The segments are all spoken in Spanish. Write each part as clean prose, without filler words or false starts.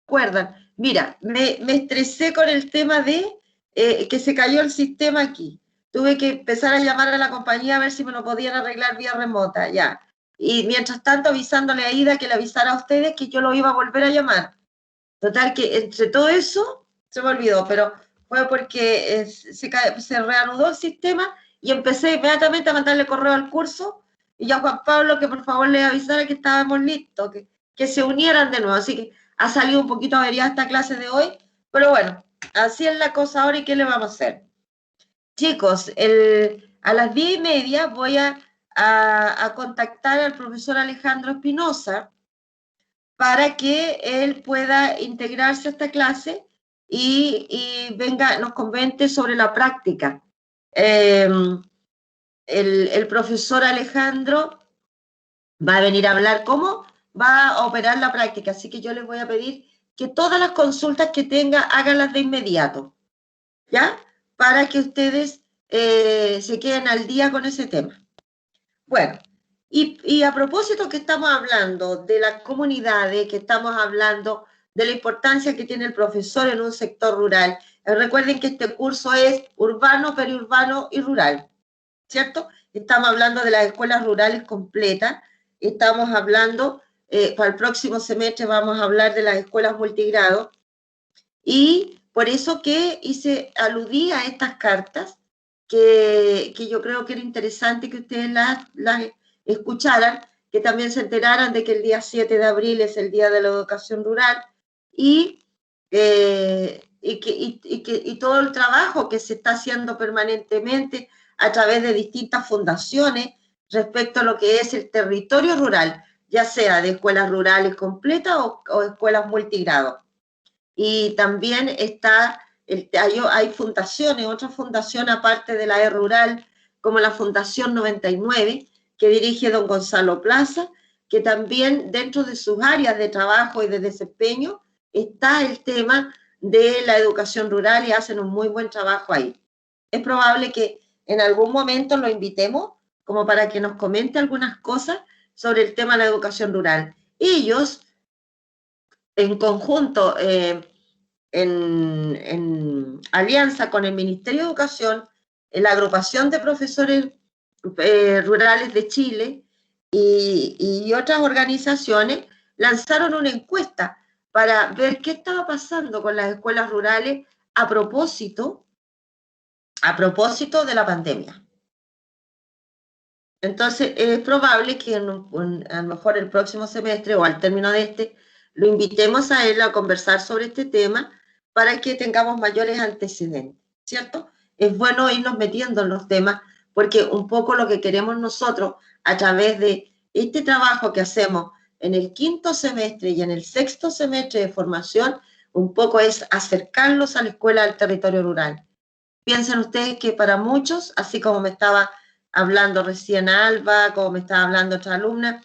acuerdan. Mira, me estresé con el tema de que se cayó el sistema aquí. Tuve que empezar a llamar a la compañía a ver si me lo podían arreglar vía remota, ya. Y mientras tanto avisándole a Ida que le avisara a ustedes que yo lo iba a volver a llamar. Total que entre todo eso se me olvidó, pero fue porque se reanudó el sistema y empecé inmediatamente a mandarle correo al curso y a Juan Pablo que por favor le avisara que estábamos listos, que se unieran de nuevo. Así que ha salido un poquito averiada esta clase de hoy, pero bueno, así es la cosa ahora y ¿qué le vamos a hacer? Chicos, a las 10:30 voy a contactar al profesor Alejandro Espinosa para que él pueda integrarse a esta clase y venga, nos comente sobre la práctica. El profesor Alejandro va a venir a hablar cómo va a operar la práctica, así que yo les voy a pedir que todas las consultas que tenga, háganlas de inmediato, ¿ya? Para que ustedes se queden al día con ese tema. Bueno, y a propósito que estamos hablando de las comunidades, que estamos hablando de la importancia que tiene el profesor en un sector rural, recuerden que este curso es urbano, periurbano y rural, ¿cierto? Estamos hablando de las escuelas rurales completas, estamos hablando, para el próximo semestre vamos a hablar de las escuelas multigrado, y por eso que aludí a estas cartas, que yo creo que era interesante que ustedes las escucharan, que también se enteraran de que el día 7 de abril es el Día de la Educación Rural y todo el trabajo que se está haciendo permanentemente a través de distintas fundaciones respecto a lo que es el territorio rural, ya sea de escuelas rurales completas o escuelas multigrado. Y también hay fundaciones, otra fundación aparte de la E-Rural, como la Fundación 99, que dirige don Gonzalo Plaza, que también dentro de sus áreas de trabajo y de desempeño está el tema de la educación rural y hacen un muy buen trabajo ahí. Es probable que en algún momento lo invitemos como para que nos comente algunas cosas sobre el tema de la educación rural. Ellos, en conjunto, en alianza con el Ministerio de Educación, la agrupación de profesores rurales de Chile y otras organizaciones, lanzaron una encuesta para ver qué estaba pasando con las escuelas rurales a propósito de la pandemia. Entonces, es probable que a lo mejor el próximo semestre o al término de este, lo invitemos a él a conversar sobre este tema para que tengamos mayores antecedentes, ¿cierto? Es bueno irnos metiendo en los temas porque un poco lo que queremos nosotros a través de este trabajo que hacemos en el 5º semestre y en el 6º semestre de formación, un poco es acercarlos a la escuela del territorio rural. Piensen ustedes que para muchos, así como me estaba hablando recién Alba, como me estaba hablando otra alumna,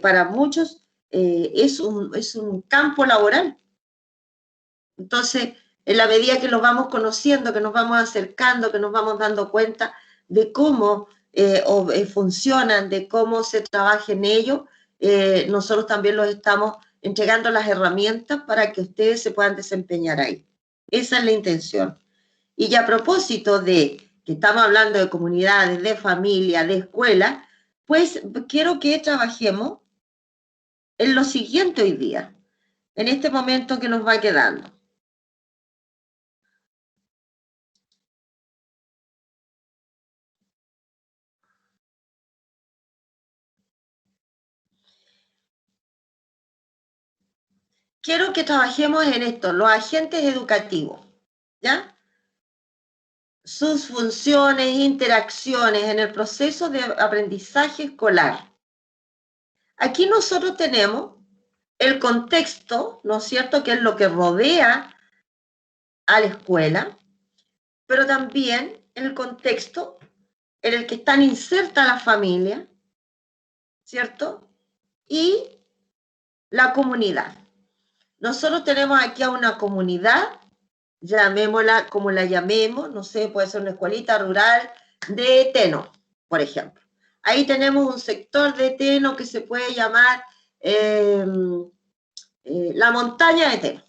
para muchos es un campo laboral. Entonces, en la medida que los vamos conociendo, que nos vamos acercando, que nos vamos dando cuenta de cómo funcionan, de cómo se trabaja en ello, nosotros también los estamos entregando las herramientas para que ustedes se puedan desempeñar ahí. Esa es la intención. Y ya a propósito de que estamos hablando de comunidades, de familia, de escuela, pues quiero que trabajemos en lo siguiente hoy día, en este momento que nos va quedando. Quiero que trabajemos en esto, los agentes educativos, ¿ya? Sus funciones, interacciones en el proceso de aprendizaje escolar. Aquí nosotros tenemos el contexto, ¿no es cierto?, que es lo que rodea a la escuela, pero también el contexto en el que están insertas las familias, ¿cierto? Y la comunidad. Nosotros tenemos aquí a una comunidad, llamémosla como la llamemos, no sé, puede ser una escuelita rural de Teno, por ejemplo. Ahí tenemos un sector de Teno que se puede llamar la montaña de Temo.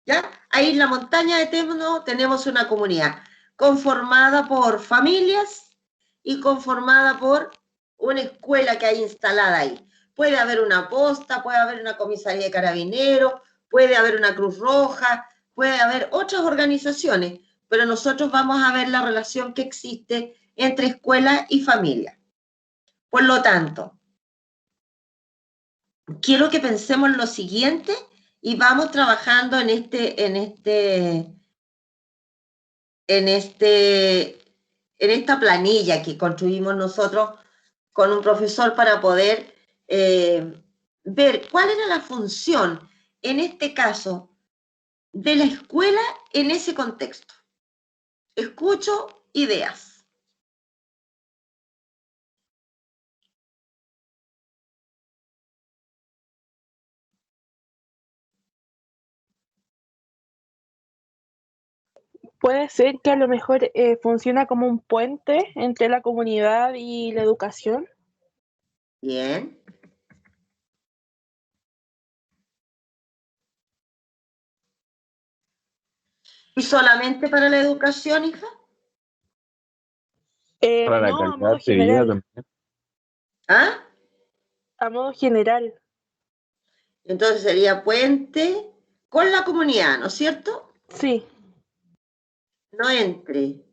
¿Ya? Ahí en la montaña de Temo tenemos una comunidad conformada por familias y conformada por una escuela que hay instalada ahí. Puede haber una posta, puede haber una comisaría de carabineros, puede haber una Cruz Roja, puede haber otras organizaciones, pero nosotros vamos a ver la relación que existe entre escuela y familia. Por lo tanto, quiero que pensemos lo siguiente y vamos trabajando en esta planilla que construimos nosotros con un profesor para poder ver cuál era la función, en este caso, de la escuela en ese contexto. Escucho ideas. Puede ser que a lo mejor funciona como un puente entre la comunidad y la educación. Bien. ¿Y solamente para la educación, hija? Para la No, a calidad modo de vida general. también. ¿Ah? A modo general. Entonces sería puente con la comunidad, ¿no es cierto? Sí. No entre.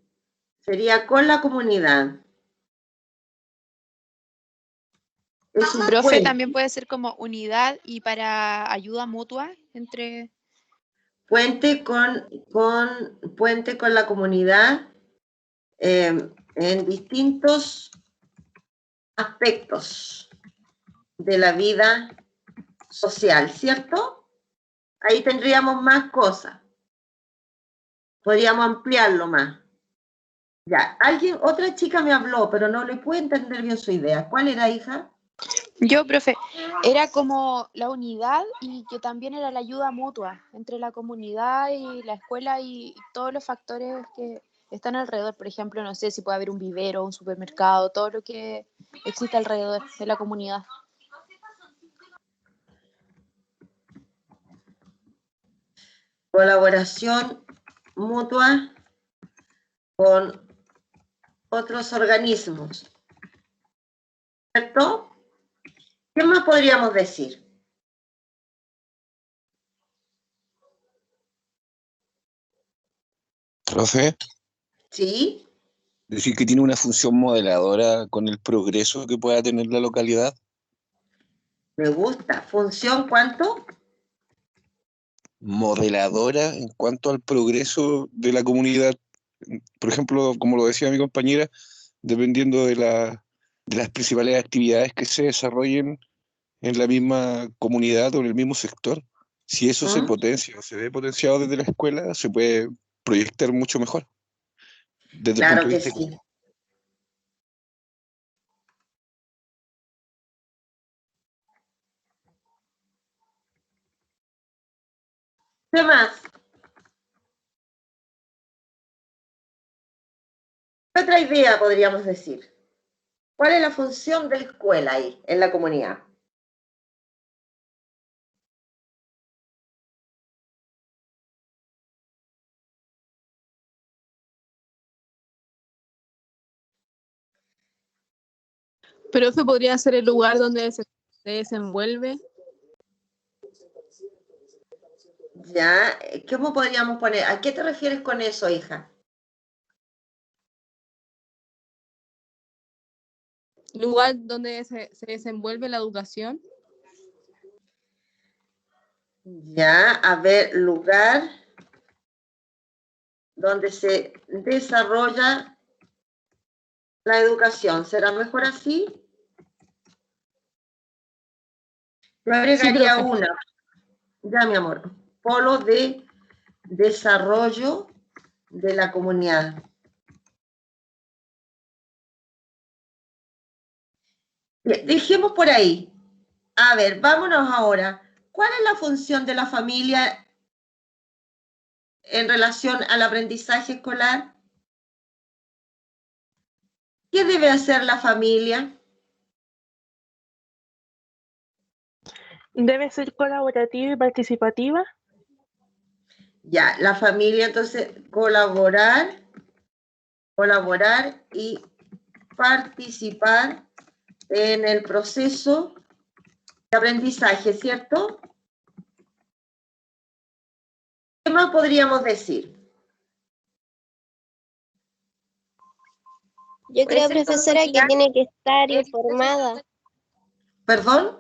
Sería con la comunidad. Es un Profe, puente. también puede ser como unidad y para ayuda mutua entre... Puente con la comunidad en distintos aspectos de la vida social, ¿cierto? Ahí tendríamos más cosas. Podríamos ampliarlo más. Ya, otra chica me habló, pero no le pude entender bien su idea. ¿Cuál era, hija? Yo, profe, era como la unidad y que también era la ayuda mutua entre la comunidad y la escuela y todos los factores que están alrededor. Por ejemplo, no sé si puede haber un vivero, un supermercado, todo lo que existe alrededor de la comunidad. Colaboración mutua con otros organismos, ¿cierto? ¿Qué más podríamos decir? Profe, ¿Sí? decir que tiene una función modeladora con el progreso que pueda tener la localidad. Me gusta. ¿Función cuánto? Modeladora en cuanto al progreso de la comunidad. Por ejemplo, como lo decía mi compañera, dependiendo de las principales actividades que se desarrollen en la misma comunidad o en el mismo sector, si eso se ¿Mm? potencia o se ve potenciado desde la escuela, se puede proyectar mucho mejor desde el punto Claro de que vista sí. económico. ¿Qué más? ¿Qué otra idea podríamos decir? ¿Cuál es la función de la escuela ahí, en la comunidad? Profe, podría ser el lugar donde se desenvuelve. Ya, ¿cómo podríamos poner? ¿A qué te refieres con eso, hija? Lugar donde se desenvuelve la educación. Ya, a ver, lugar donde se desarrolla la educación. ¿Será mejor así? Yo Sí, agregaría profe. una. Ya, mi amor. Polo de desarrollo de la comunidad. Bien, dejemos por ahí. A ver, vámonos ahora. ¿Cuál es la función de la familia en relación al aprendizaje escolar? ¿Qué debe hacer la familia? Debe ser colaborativa y participativa. Ya, la familia, entonces, colaborar y participar en el proceso de aprendizaje, ¿cierto? ¿Qué más podríamos decir? Yo Puede creo, ser como profesora, que guiar tiene que estar el informada, ¿Perdón?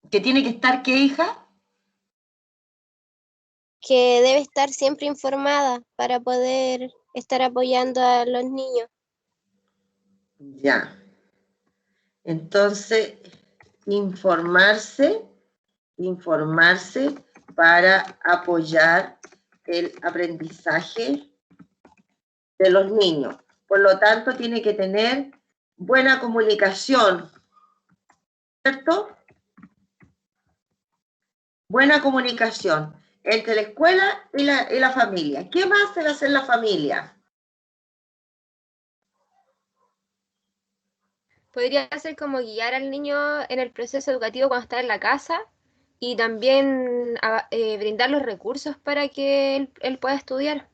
¿Que tiene que estar qué, hija? que debe estar siempre informada para poder estar apoyando a los niños. Ya. Entonces, informarse para apoyar el aprendizaje de los niños. Por lo tanto, tiene que tener buena comunicación, ¿cierto? Buena comunicación entre la escuela y la familia. ¿Qué más debe hacer la familia? Podría ser como guiar al niño en el proceso educativo cuando está en la casa y también brindar los recursos para que él pueda estudiar.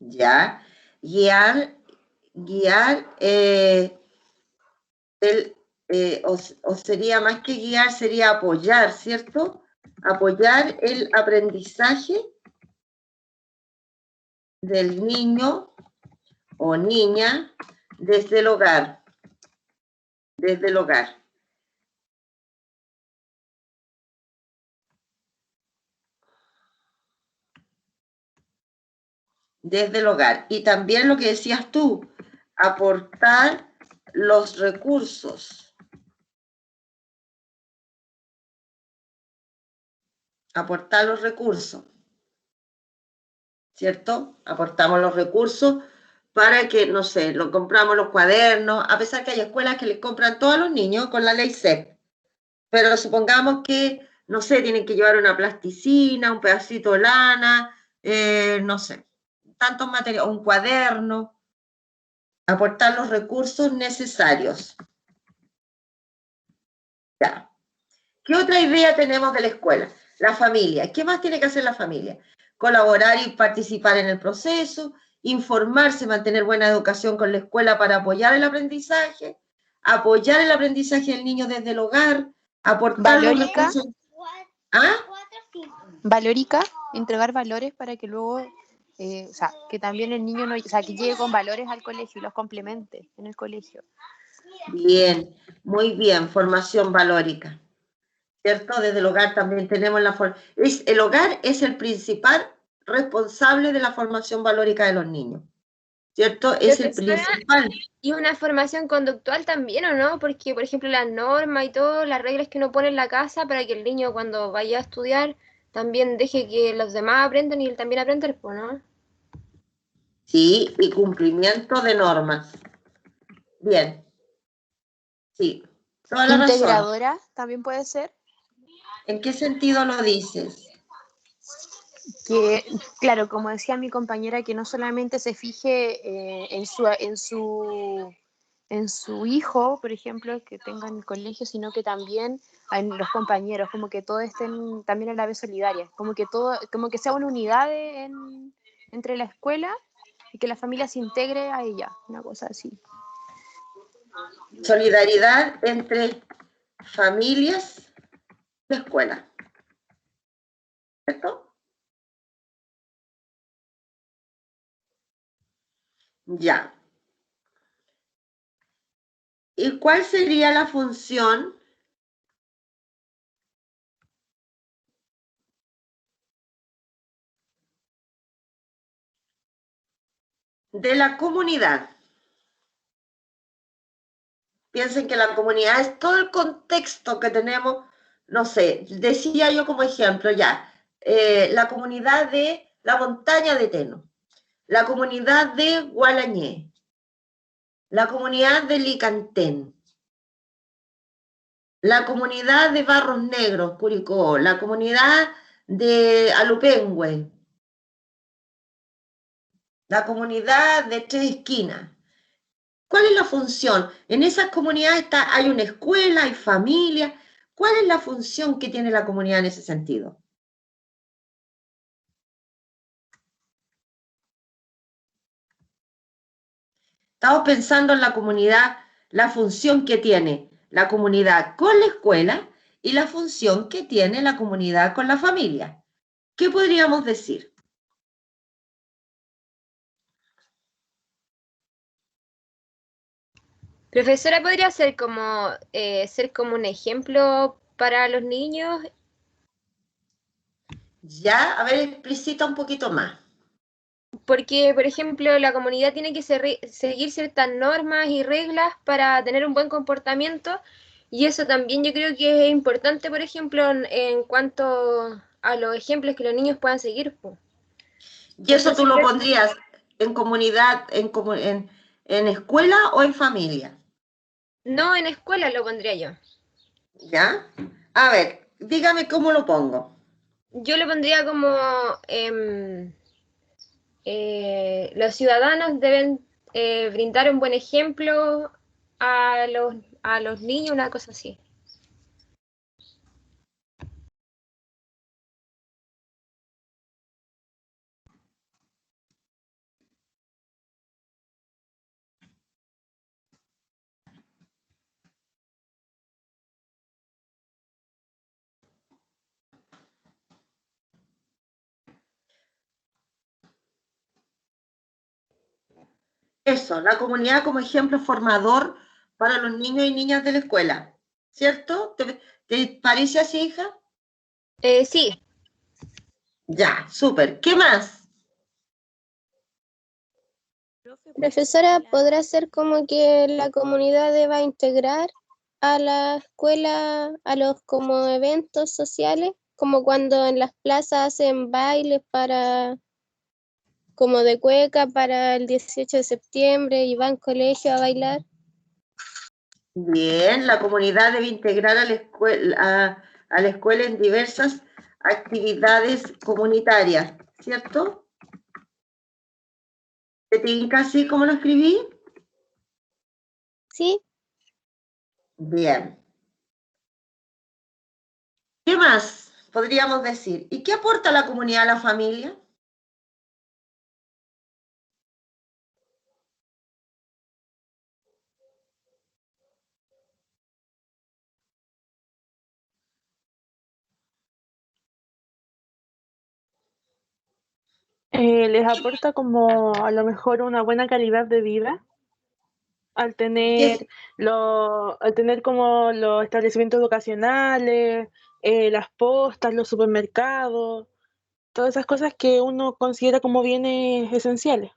Ya, guiar, o sería más que guiar, sería apoyar, ¿cierto? Apoyar el aprendizaje del niño o niña desde el hogar, desde el hogar. Desde el hogar. Y también lo que decías tú, aportar los recursos. Aportar los recursos. ¿Cierto? Aportamos los recursos para que, no sé, lo compramos los cuadernos, a pesar que hay escuelas que les compran todos los niños con la ley SEP. Pero supongamos que, no sé, tienen que llevar una plasticina, un pedacito de lana, no sé, tantos materiales, un cuaderno, aportar los recursos necesarios. Ya. ¿Qué otra idea tenemos de la escuela? La familia. ¿Qué más tiene que hacer la familia? Colaborar y participar en el proceso, informarse, mantener buena educación con la escuela para apoyar el aprendizaje del niño desde el hogar, aportar los Valórica, recursos. ¿Ah? valórica, entregar valores para que luego, o sea, que también el niño no, o sea, que llegue con valores al colegio y los complemente en el colegio. Bien, muy bien, formación valórica. ¿Cierto? Desde el hogar también tenemos el hogar es el principal responsable de la formación valórica de los niños. ¿Cierto? Es el Profesora, principal. y una formación conductual también, ¿o no? Porque, por ejemplo, las normas y todo, las reglas que uno pone en la casa para que el niño cuando vaya a estudiar también deje que los demás aprendan y él también aprenda, pues, ¿no? Sí, y cumplimiento de normas. Bien, sí, toda la razón. Integradora también puede ser. ¿En qué sentido lo dices? Que, claro, como decía mi compañera, que no solamente se fije en su hijo, por ejemplo, que tenga en el colegio, sino que también en los compañeros, como que todos estén también a la vez solidarias, como que todo, como que sea una unidad entre la escuela y que la familia se integre a ella, una cosa así. Solidaridad entre familias de escuela. ¿Cierto? Ya. ¿Y cuál sería la función de la comunidad? Piensen que la comunidad es todo el contexto que tenemos, no sé, decía yo como ejemplo ya, la comunidad de la montaña de Teno, la comunidad de Gualañé, la comunidad de Licantén, la comunidad de Barros Negros, Curicó, la comunidad de Alupengüe, la comunidad de Tres Esquinas. ¿Cuál es la función? En esas comunidades hay una escuela, hay familia. ¿Cuál es la función que tiene la comunidad en ese sentido? Estamos pensando en la comunidad, la función que tiene la comunidad con la escuela y la función que tiene la comunidad con la familia. ¿Qué podríamos decir? Profesora, ¿podría ser como un ejemplo para los niños? Ya, a ver, explicita un poquito más. Porque, por ejemplo, la comunidad tiene que seguir ciertas normas y reglas para tener un buen comportamiento, y eso también yo creo que es importante, por ejemplo, en cuanto a los ejemplos que los niños puedan seguir, po. ¿Y eso tú Entonces, lo pondrías en comunidad, en escuela o en familia? no en escuela lo pondría yo. ¿Ya? A ver, dígame cómo lo pongo. Yo lo pondría como los ciudadanos deben brindar un buen ejemplo a los niños, una cosa así. Eso, la comunidad como ejemplo formador para los niños y niñas de la escuela, ¿cierto? ¿Te parece así, hija? Sí. Ya, súper. ¿Qué más? Profesora, ¿podrá ser como que la comunidad deba integrar a la escuela a los como eventos sociales, como cuando en las plazas hacen bailes como de cueca para el 18 de septiembre y van colegio a bailar? Bien, la comunidad debe integrar a la escuela en diversas actividades comunitarias, ¿cierto? ¿Te tinca así como lo escribí? Sí. Bien. ¿Qué más podríamos decir? ¿Y qué aporta la comunidad a la familia? Les aporta como a lo mejor una buena calidad de vida al ¿Qué, tener como los establecimientos educacionales, las postas, los supermercados, todas esas cosas que uno considera como bienes esenciales,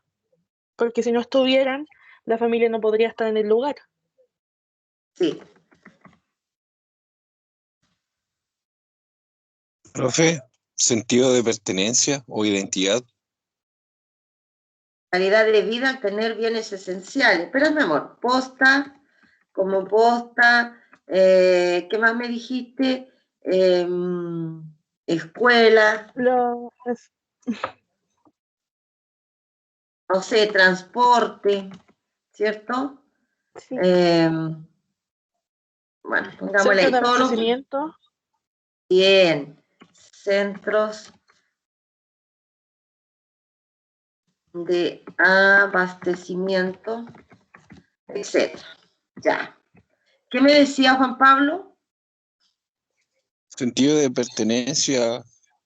porque si no estuvieran, la familia no podría estar en el lugar. sí, Profe, sentido de pertenencia o identidad. calidad de vida, tener bienes esenciales. Pero, mi amor, posta, como posta, ¿qué más me dijiste? Escuela, Es- no sé, transporte, ¿cierto? sí. Bueno, pongámosle Centros de ahí todos los... abastecimiento. Bien, centros de abastecimiento, etcétera. Ya. ¿Qué me decía Juan Pablo? Sentido de pertenencia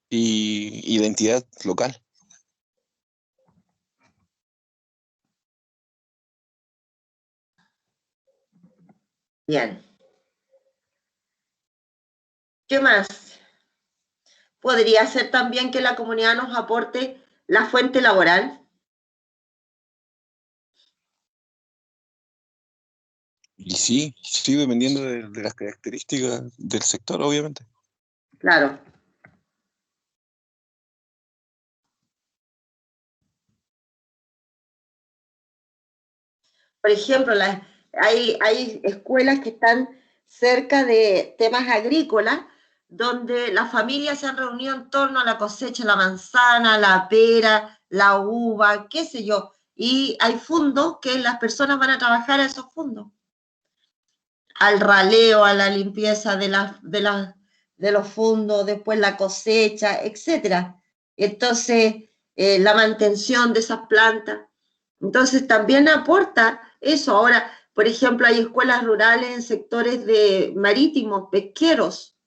y identidad local. Bien. ¿Qué más? Podría ser también que la comunidad nos aporte la fuente laboral. Y sí, dependiendo de las características del sector, obviamente. Claro. Por ejemplo, hay escuelas que están cerca de temas agrícolas, donde las familias se han reunido en torno a la cosecha de la manzana, la pera, la uva, qué sé yo, y hay fondos que las personas van a trabajar a esos fondos, al raleo, a la limpieza de los fondos, después la cosecha, etcétera. Entonces, la mantención de esas plantas. Entonces, también aporta eso. Ahora, por ejemplo, hay escuelas rurales en sectores marítimos, pesqueros,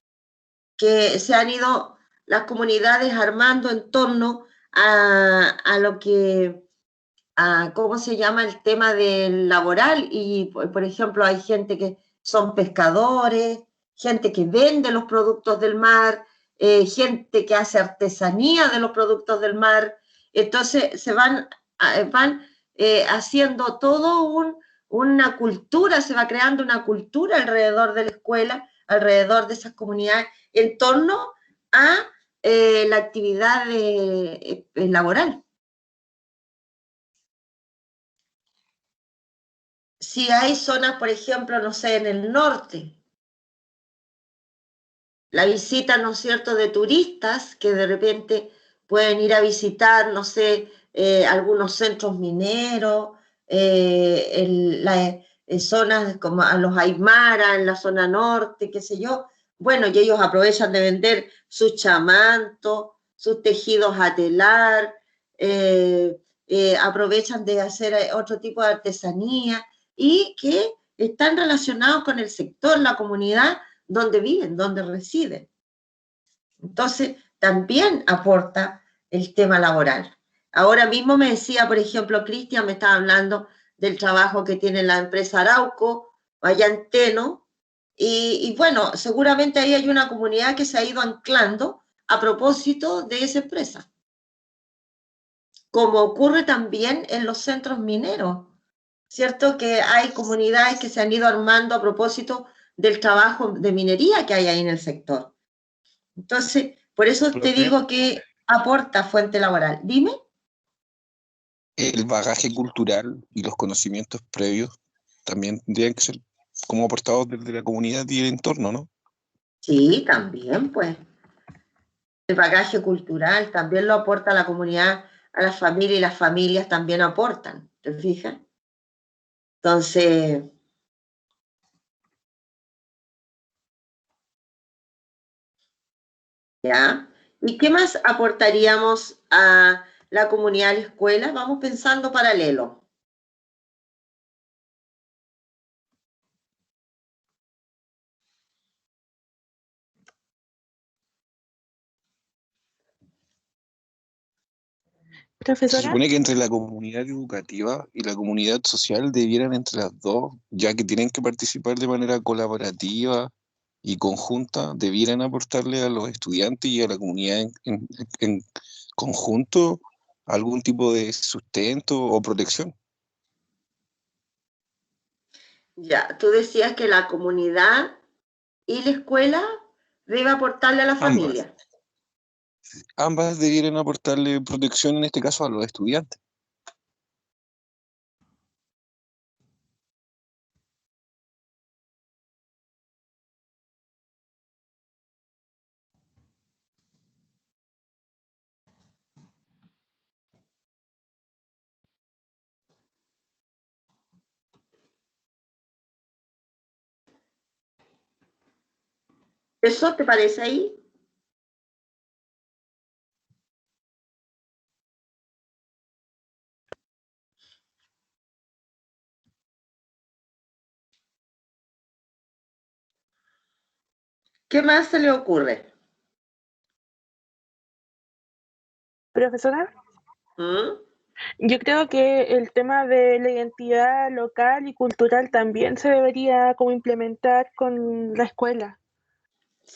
que se han ido las comunidades armando en torno a lo que, ¿cómo se llama? El tema del laboral. Y, por ejemplo, hay gente que son pescadores, gente que vende los productos del mar, gente que hace artesanía de los productos del mar. Entonces se van haciendo todo una cultura, se va creando una cultura alrededor de la escuela, alrededor de esas comunidades, en torno a la actividad laboral. Si hay zonas, por ejemplo, no sé, en el norte, la visita, ¿no es cierto?, de turistas que de repente pueden ir a visitar, no sé, algunos centros mineros, zonas como a los Aymara, en la zona norte, qué sé yo. Bueno, y ellos aprovechan de vender sus chamantos, sus tejidos a telar, aprovechan de hacer otro tipo de artesanía y que están relacionados con el sector, la comunidad donde viven, donde residen. Entonces, también aporta el tema laboral. Ahora mismo me decía, por ejemplo, Cristian me estaba hablando del trabajo que tiene la empresa Arauco, allá en Teno, y bueno, seguramente ahí hay una comunidad que se ha ido anclando a propósito de esa empresa. Como ocurre también en los centros mineros, ¿cierto? Que hay comunidades que se han ido armando a propósito del trabajo de minería que hay ahí en el sector. Entonces, por eso te digo que aporta fuente laboral. Dime. El bagaje cultural y los conocimientos previos también tendrían que ser como aportados desde la comunidad y el entorno, ¿no? Sí, también, pues. El bagaje cultural también lo aporta la comunidad, a la familia, y las familias también aportan, ¿te fijas? Entonces, ¿ya? ¿Y qué más aportaríamos a la comunidad de la escuela? Vamos pensando paralelo. Se Profesora, supone que entre la comunidad educativa y la comunidad social debieran entre las dos, ya que tienen que participar de manera colaborativa y conjunta, debieran aportarle a los estudiantes y a la comunidad en conjunto algún tipo de sustento o protección. Ya, tú decías que la comunidad y la escuela debe aportarle a la familia. Ambas debieran aportarle protección, en este caso, a los estudiantes. ¿Eso te parece ahí? ¿Qué más se le ocurre? profesora, ¿Mm? yo creo que el tema de la identidad local y cultural también se debería como implementar con la escuela.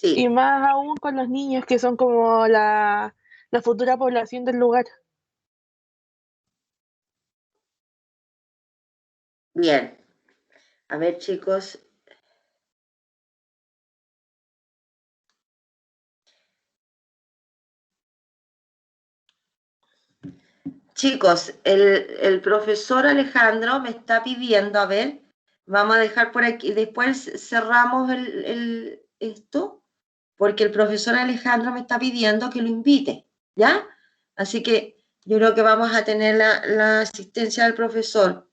Y Sí, más aún con los niños que son como la futura población del lugar. bien. A ver, chicos. Chicos, el profesor Alejandro me está pidiendo, a ver, vamos a dejar por aquí, después cerramos esto, porque el profesor Alejandro me está pidiendo que lo invite, ¿ya? Así que Yo creo que vamos a tener la asistencia del profesor.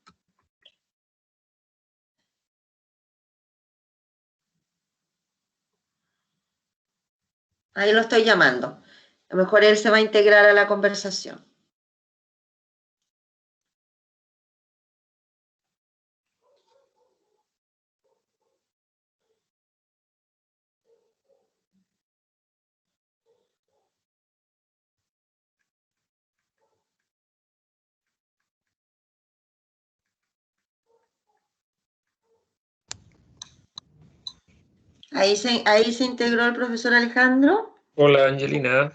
Ahí lo estoy llamando. A lo mejor él se va a integrar a la conversación. Ahí se integró el profesor Alejandro. Hola, Angelina.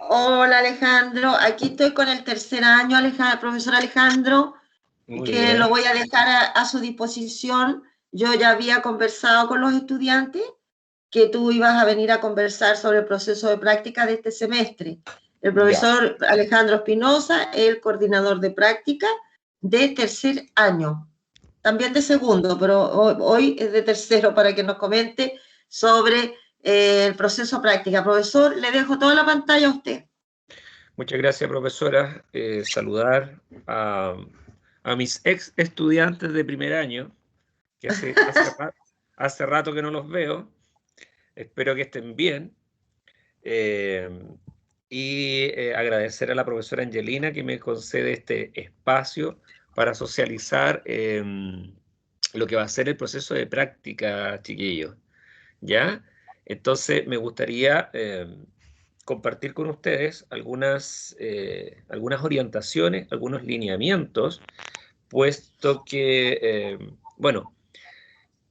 Hola, Alejandro. Aquí estoy con el tercer año, profesor Alejandro, Muy que bien. lo voy a dejar a su disposición. Yo ya había conversado con los estudiantes que tú ibas a venir a conversar sobre el proceso de práctica de este semestre. El profesor Alejandro Espinosa, el coordinador de práctica de tercer año, también de segundo, pero hoy es de tercero, para que nos comente sobre el proceso de práctica. Profesor, le dejo toda la pantalla a usted. Muchas gracias, profesora. Saludar a mis ex estudiantes de primer año, que hace rato que no los veo. Espero que estén bien. Y agradecer a la profesora Angelina que me concede este espacio para socializar lo que va a ser el proceso de práctica, chiquillos. ¿Ya? Entonces, me gustaría compartir con ustedes algunas orientaciones, algunos lineamientos, puesto que, bueno,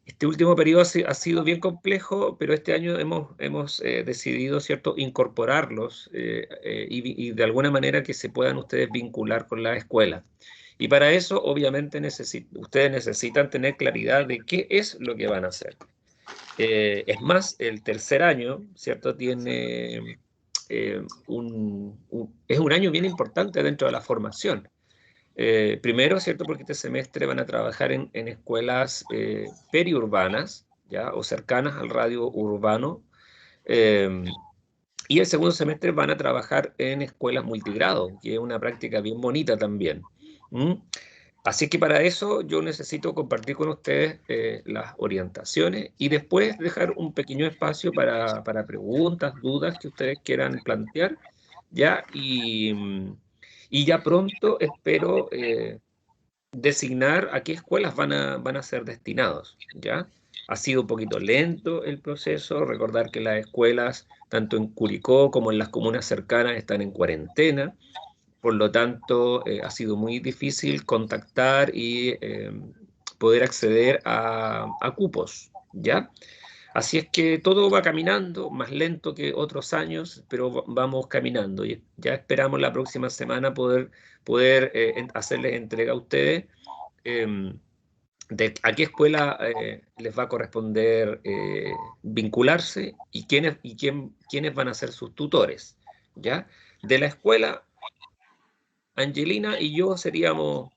este último periodo ha sido bien complejo, pero este año hemos decidido, ¿cierto?, incorporarlos y de alguna manera que se puedan ustedes vincular con la escuela. Y para eso, obviamente, ustedes necesitan tener claridad de qué es lo que van a hacer. Es más, el tercer año, ¿cierto?, tiene es un año bien importante dentro de la formación. Primero, ¿cierto?, porque este semestre van a trabajar en escuelas periurbanas, ¿ya?, o cercanas al radio urbano. Y el segundo semestre van a trabajar en escuelas multigrado, que es una práctica bien bonita también. Así que para eso yo necesito compartir con ustedes las orientaciones y después dejar un pequeño espacio para preguntas, dudas que ustedes quieran plantear, ¿ya? Y ya pronto espero designar a qué escuelas van a ser destinados, ¿ya? Ha sido un poquito lento el proceso. Recordar que las escuelas, tanto en Curicó como en las comunas cercanas, están en cuarentena. Por lo tanto, ha sido muy difícil contactar y poder acceder a cupos, ¿ya? Así es que todo va caminando, más lento que otros años, pero vamos caminando. Y ya esperamos la próxima semana poder hacerles entrega a ustedes de a qué escuela les va a corresponder vincularse y quiénes van a ser sus tutores, ¿ya? De la escuela, Angelina y yo seríamos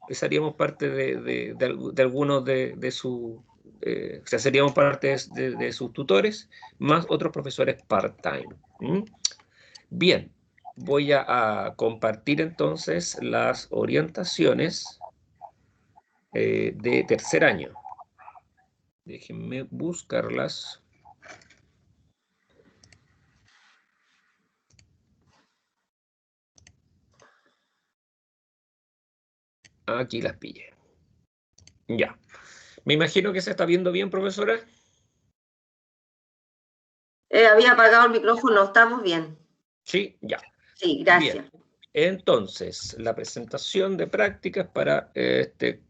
parte de algunos de sus, o sea, seríamos parte de sus tutores, más otros profesores part-time. Bien, voy a compartir entonces las orientaciones de tercer año. Déjenme buscarlas. Aquí las pillé. Ya. Me imagino que se está viendo bien, profesora. Había apagado el micrófono, estamos bien. Sí, ya. Sí, gracias. Bien. Entonces, la presentación de prácticas para este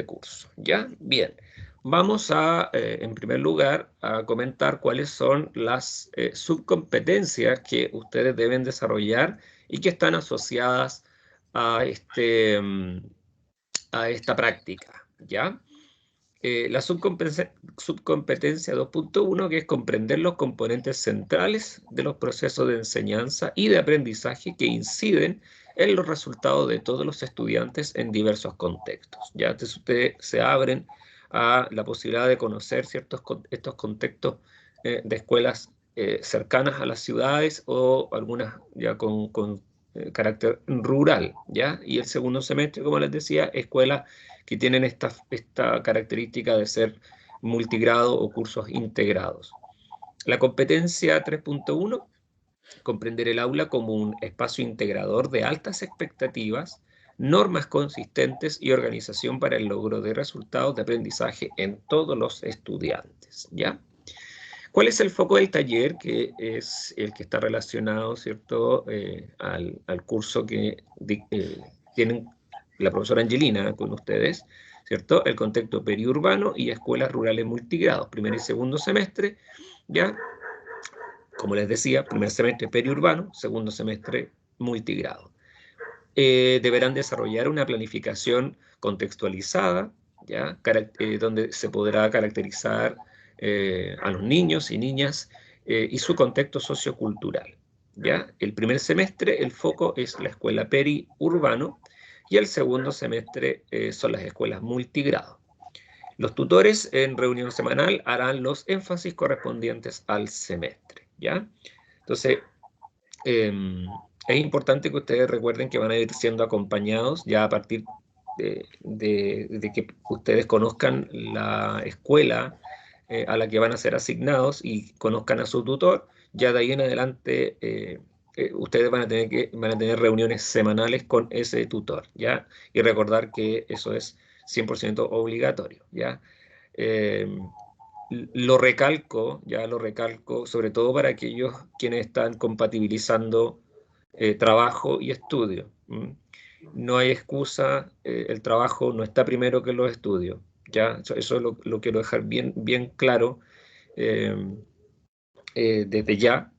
curso. ¿Ya? Bien. Vamos a, en primer lugar, a comentar cuáles son las subcompetencias que ustedes deben desarrollar y que están asociadas a, a esta práctica. ¿Ya? La subcompetencia 2.1, que es comprender los componentes centrales de los procesos de enseñanza y de aprendizaje que inciden en los resultados de todos los estudiantes en diversos contextos. Ya entonces ustedes se abren a la posibilidad de conocer estos contextos de escuelas cercanas a las ciudades o algunas ya con carácter rural, ¿ya? Y el segundo semestre, como les decía, escuelas que tienen esta característica de ser multigrado o cursos integrados. La competencia 3.1, comprender el aula como un espacio integrador de altas expectativas, normas consistentes y organización para el logro de resultados de aprendizaje en todos los estudiantes, ¿ya? ¿Cuál es el foco del taller? Que es el que está relacionado, ¿cierto?, al curso que tienen la profesora Angelina con ustedes, ¿cierto? El contexto periurbano y escuelas rurales multigrados, primer y segundo semestre, ¿ya? Como les decía, primer semestre periurbano, segundo semestre multigrado. Deberán desarrollar una planificación contextualizada, ¿ya? Donde se podrá caracterizar a los niños y niñas y su contexto sociocultural, ¿ya? El primer semestre el foco es la escuela periurbano y el segundo semestre son las escuelas multigrado. Los tutores en reunión semanal harán los énfasis correspondientes al semestre, ¿ya? Entonces, es importante que ustedes recuerden que van a ir siendo acompañados ya a partir de que ustedes conozcan la escuela a la que van a ser asignados y conozcan a su tutor. Ya de ahí en adelante ustedes van a tener reuniones semanales con ese tutor, ¿ya? Y recordar que eso es 100% obligatorio, ¿ya? Lo recalco, sobre todo para aquellos quienes están compatibilizando trabajo y estudio. No hay excusa, el trabajo no está primero que los estudios, ¿ya? Eso lo quiero dejar bien claro desde ya.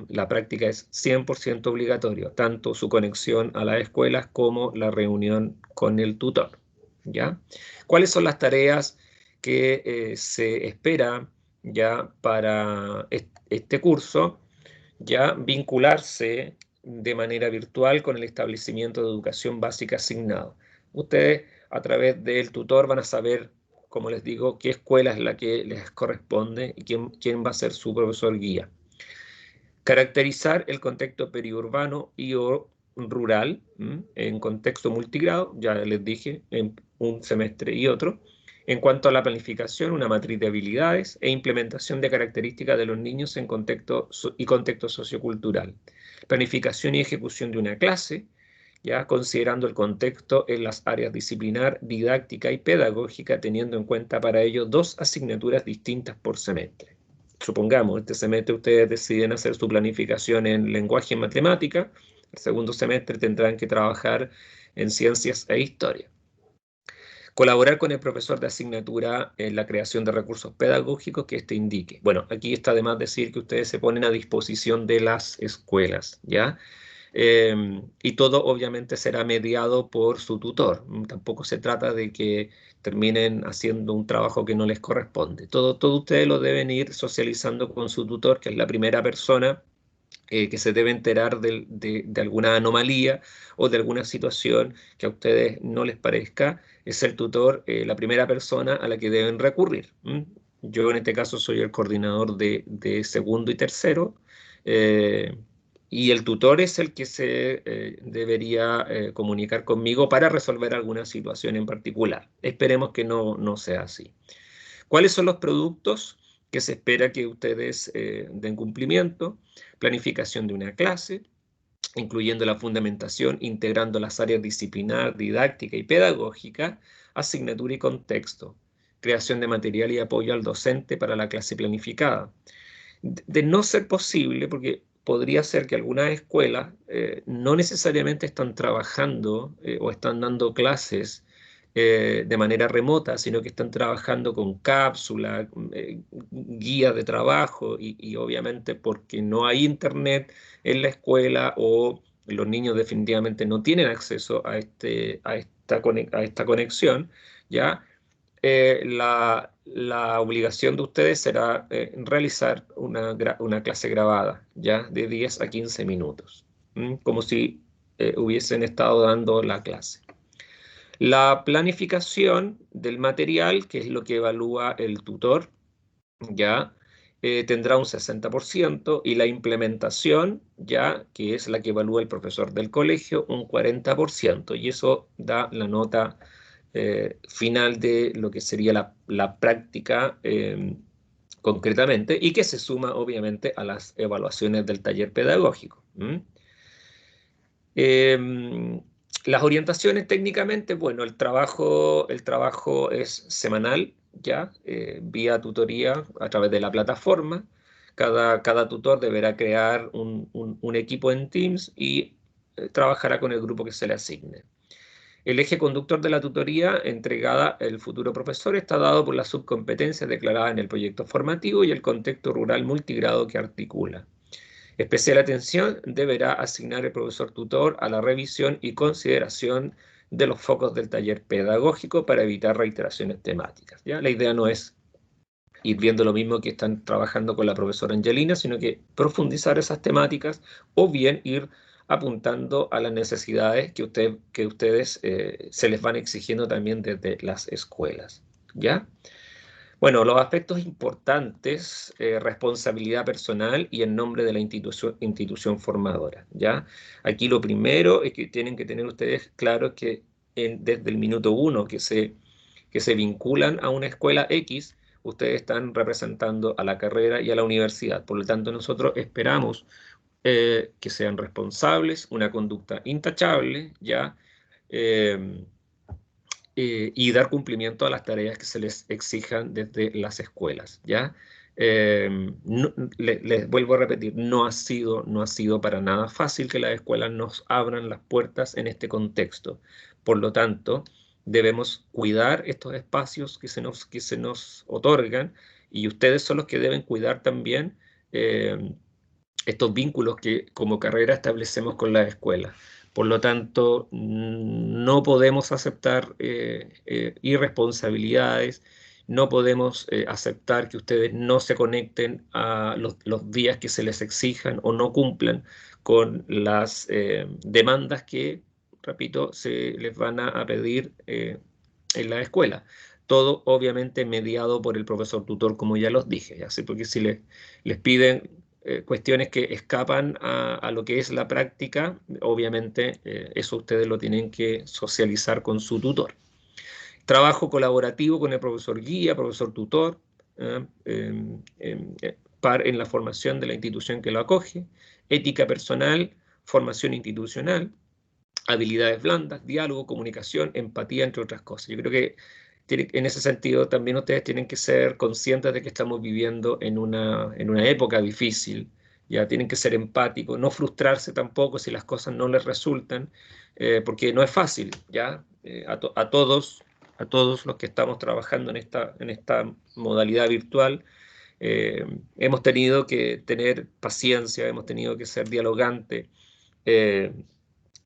La práctica es 100% obligatoria, tanto su conexión a las escuelas como la reunión con el tutor, ¿ya? ¿Cuáles son las tareas que se espera ya para este curso? Ya vincularse de manera virtual con el establecimiento de educación básica asignado. Ustedes a través del tutor van a saber, como les digo, qué escuela es la que les corresponde y quién va a ser su profesor guía. Caracterizar el contexto periurbano y o rural en contexto multigrado, ya les dije, en un semestre y otro. En cuanto a la planificación, una matriz de habilidades e implementación de características de los niños en contexto sociocultural. Planificación y ejecución de una clase, ya considerando el contexto en las áreas disciplinar, didáctica y pedagógica, teniendo en cuenta para ello 2 asignaturas distintas por semestre. Supongamos, este semestre ustedes deciden hacer su planificación en lenguaje y matemática, el segundo semestre tendrán que trabajar en ciencias e historia. Colaborar con el profesor de asignatura en la creación de recursos pedagógicos que éste indique. Bueno, aquí está de más decir que ustedes se ponen a disposición de las escuelas, ¿ya? Y todo obviamente será mediado por su tutor. Tampoco se trata de que terminen haciendo un trabajo que no les corresponde. Todo ustedes lo deben ir socializando con su tutor, que es la primera persona que se debe enterar de alguna anomalía o de alguna situación que a ustedes no les parezca. Es el tutor la primera persona a la que deben recurrir. Yo en este caso soy el coordinador de segundo y tercero, y el tutor es el que se debería comunicar conmigo para resolver alguna situación en particular. Esperemos que no sea así. ¿Cuáles son los productos que se espera que ustedes den cumplimiento? Planificación de una clase, incluyendo la fundamentación, integrando las áreas disciplinar, didáctica y pedagógica, asignatura y contexto, creación de material y apoyo al docente para la clase planificada. De no ser posible, porque podría ser que algunas escuelas no necesariamente están trabajando o están dando clases de manera remota, sino que están trabajando con cápsulas, guías de trabajo y obviamente porque no hay internet en la escuela o los niños definitivamente no tienen acceso a esta conexión, ¿ya? La obligación de ustedes será realizar una clase grabada, ¿ya? De 10 a 15 minutos, como si hubiesen estado dando la clase. La planificación del material, que es lo que evalúa el tutor, ¿ya? tendrá un 60%, y la implementación, ya que es la que evalúa el profesor del colegio, un 40%, y eso da la nota final de lo que sería la práctica concretamente, y que se suma obviamente a las evaluaciones del taller pedagógico. Las orientaciones técnicamente, bueno, el trabajo es semanal, ya, vía tutoría a través de la plataforma. Cada tutor deberá crear un equipo en Teams y trabajará con el grupo que se le asigne. El eje conductor de la tutoría entregada al futuro profesor está dado por las subcompetencias declaradas en el proyecto formativo y el contexto rural multigrado que articula. Especial atención deberá asignar el profesor tutor a la revisión y consideración de los focos del taller pedagógico para evitar reiteraciones temáticas, ¿ya? La idea no es ir viendo lo mismo que están trabajando con la profesora Angelina, sino que profundizar esas temáticas, o bien ir apuntando a las necesidades que ustedes se les van exigiendo también desde las escuelas, ¿ya? Bueno, los aspectos importantes, responsabilidad personal y en nombre de la institución formadora, ¿ya? Aquí lo primero es que tienen que tener ustedes claro que desde el minuto 1 que se vinculan a una escuela X, ustedes están representando a la carrera y a la universidad. Por lo tanto, nosotros esperamos que sean responsables, una conducta intachable, ¿ya? Y dar cumplimiento a las tareas que se les exijan desde las escuelas, ¿ya? Les vuelvo a repetir, no ha sido para nada fácil que las escuelas nos abran las puertas en este contexto. Por lo tanto, debemos cuidar estos espacios que se nos otorgan, y ustedes son los que deben cuidar también estos vínculos que como carrera establecemos con las escuelas. Por lo tanto, no podemos aceptar irresponsabilidades, no podemos aceptar que ustedes no se conecten a los días que se les exijan o no cumplan con las demandas que, repito, se les van a pedir en la escuela. Todo obviamente mediado por el profesor tutor, como ya los dije, ¿sí? Porque si les piden cuestiones que escapan a lo que es la práctica, obviamente eso ustedes lo tienen que socializar con su tutor. Trabajo colaborativo con el profesor guía, profesor tutor, en la formación de la institución que lo acoge, ética personal, formación institucional, habilidades blandas, diálogo, comunicación, empatía, entre otras cosas. Yo creo que en ese sentido también ustedes tienen que ser conscientes de que estamos viviendo en una época difícil, ya tienen que ser empáticos, no frustrarse tampoco si las cosas no les resultan, porque no es fácil, ya, a todos los que estamos trabajando en esta modalidad virtual, hemos tenido que tener paciencia, hemos tenido que ser dialogantes,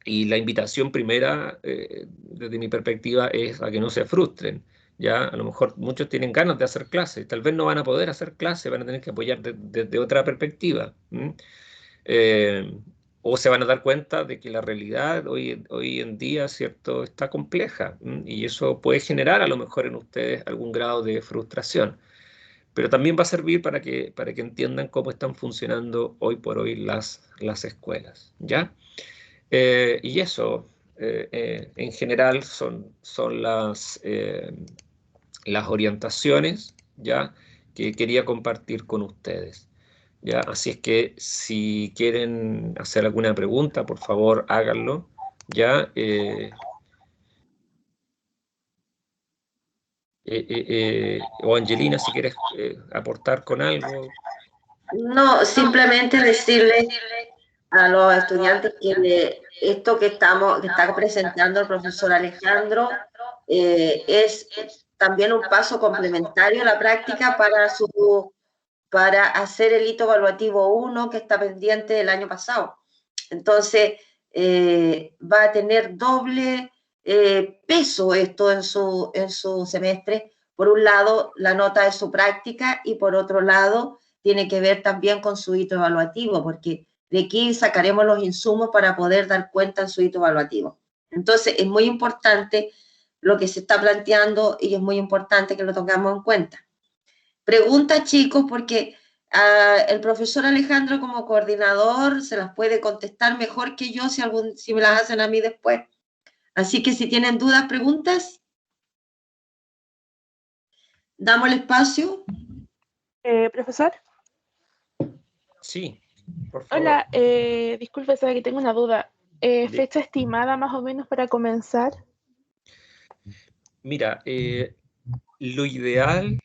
y la invitación primera, desde mi perspectiva, es a que no se frustren. Ya, a lo mejor muchos tienen ganas de hacer clases, tal vez no van a poder hacer clases, van a tener que apoyar desde otra perspectiva. O se van a dar cuenta de que la realidad hoy en día, ¿cierto?, está compleja, y eso puede generar a lo mejor en ustedes algún grado de frustración. Pero también va a servir para que entiendan cómo están funcionando hoy por hoy las escuelas, ¿ya? Y eso, en general, son las orientaciones, ¿ya?, que quería compartir con ustedes, ¿ya? Así es que si quieren hacer alguna pregunta, por favor, háganlo, ¿ya? O Angelina, si quieres aportar con algo. No, simplemente decirles a los estudiantes que esto que está presentando el profesor Alejandro es también un paso complementario a la práctica para hacer el hito evaluativo 1 que está pendiente del año pasado. Entonces, va a tener doble peso esto en su semestre. Por un lado, la nota de su práctica, y por otro lado, tiene que ver también con su hito evaluativo, porque de aquí sacaremos los insumos para poder dar cuenta en su hito evaluativo. Entonces, es muy importante lo que se está planteando y es muy importante que lo tengamos en cuenta. Pregunta, chicos, porque el profesor Alejandro como coordinador se las puede contestar mejor que yo si me las hacen a mí después. Así que si tienen dudas, preguntas, damos el espacio. Profesor. Sí, por favor. Hola, disculpe, sabe que tengo una duda. ¿Fecha estimada más o menos para comenzar? Mira, lo ideal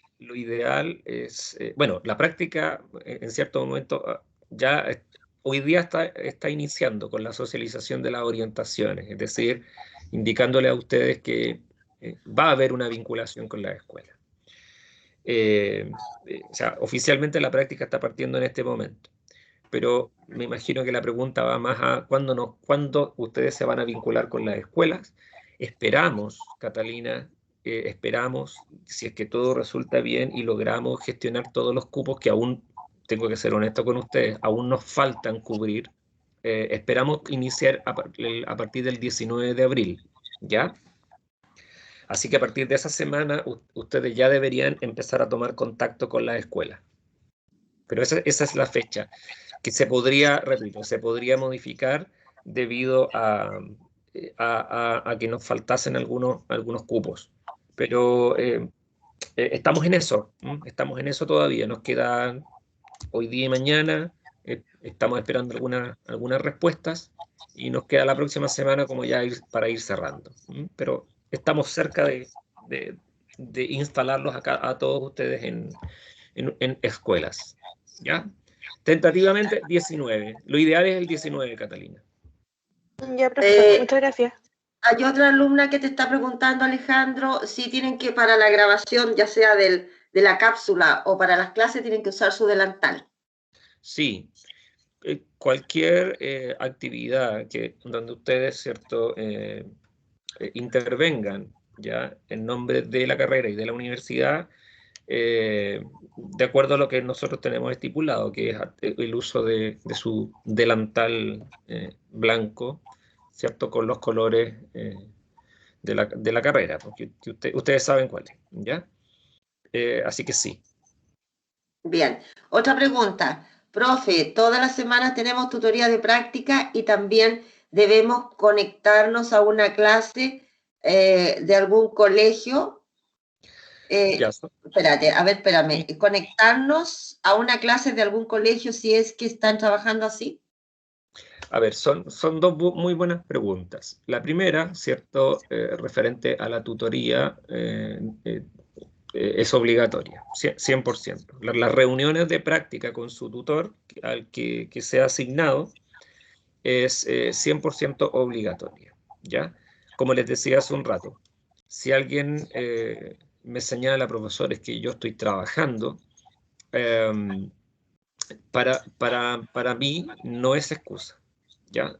es, bueno, la práctica en cierto momento ya hoy día está iniciando con la socialización de las orientaciones, es decir, indicándole a ustedes que va a haber una vinculación con la escuela. O sea, oficialmente la práctica está partiendo en este momento, pero me imagino que la pregunta va más a cuándo ustedes se van a vincular con las escuelas. Esperamos, Catalina, esperamos, si es que todo resulta bien y logramos gestionar todos los cupos que aún, tengo que ser honesto con ustedes, aún nos faltan cubrir. Esperamos iniciar a partir del 19 de abril, ¿ya? Así que a partir de esa semana ustedes ya deberían empezar a tomar contacto con la escuela. Pero esa es la fecha, que se podría, repito, se podría modificar debido a que nos faltasen algunos cupos. Pero estamos en eso, estamos en eso todavía. Nos quedan hoy día y mañana, estamos esperando algunas respuestas y nos queda la próxima semana como ya para ir cerrando. Pero estamos cerca de instalarlos acá a todos ustedes en escuelas, ¿ya? Tentativamente 19. Lo ideal es el 19, Catalina. Ya, profesor, muchas gracias. Hay otra alumna que te está preguntando, Alejandro, si tienen que para la grabación, ya sea de la cápsula o para las clases, tienen que usar su delantal. Sí. Cualquier actividad donde ustedes, ¿cierto?, intervengan ya en nombre de la carrera y de la universidad, de acuerdo a lo que nosotros tenemos estipulado, que es el uso de su delantal blanco, ¿cierto?, con los colores de la carrera, porque ustedes saben cuáles, ¿ya? Así que sí. Bien, otra pregunta. Profe, todas las semanas tenemos tutoría de práctica y también debemos conectarnos a una clase de algún colegio. Espérame. ¿Conectarnos a una clase de algún colegio si es que están trabajando así? A ver, son dos muy buenas preguntas. La primera, ¿cierto?, referente a la tutoría, es obligatoria, 100%. Las reuniones de práctica con su tutor, al que sea asignado, es 100% obligatoria, ¿ya? Como les decía hace un rato, si alguien me señala, profesores, que yo estoy trabajando, para mí no es excusa, ¿ya?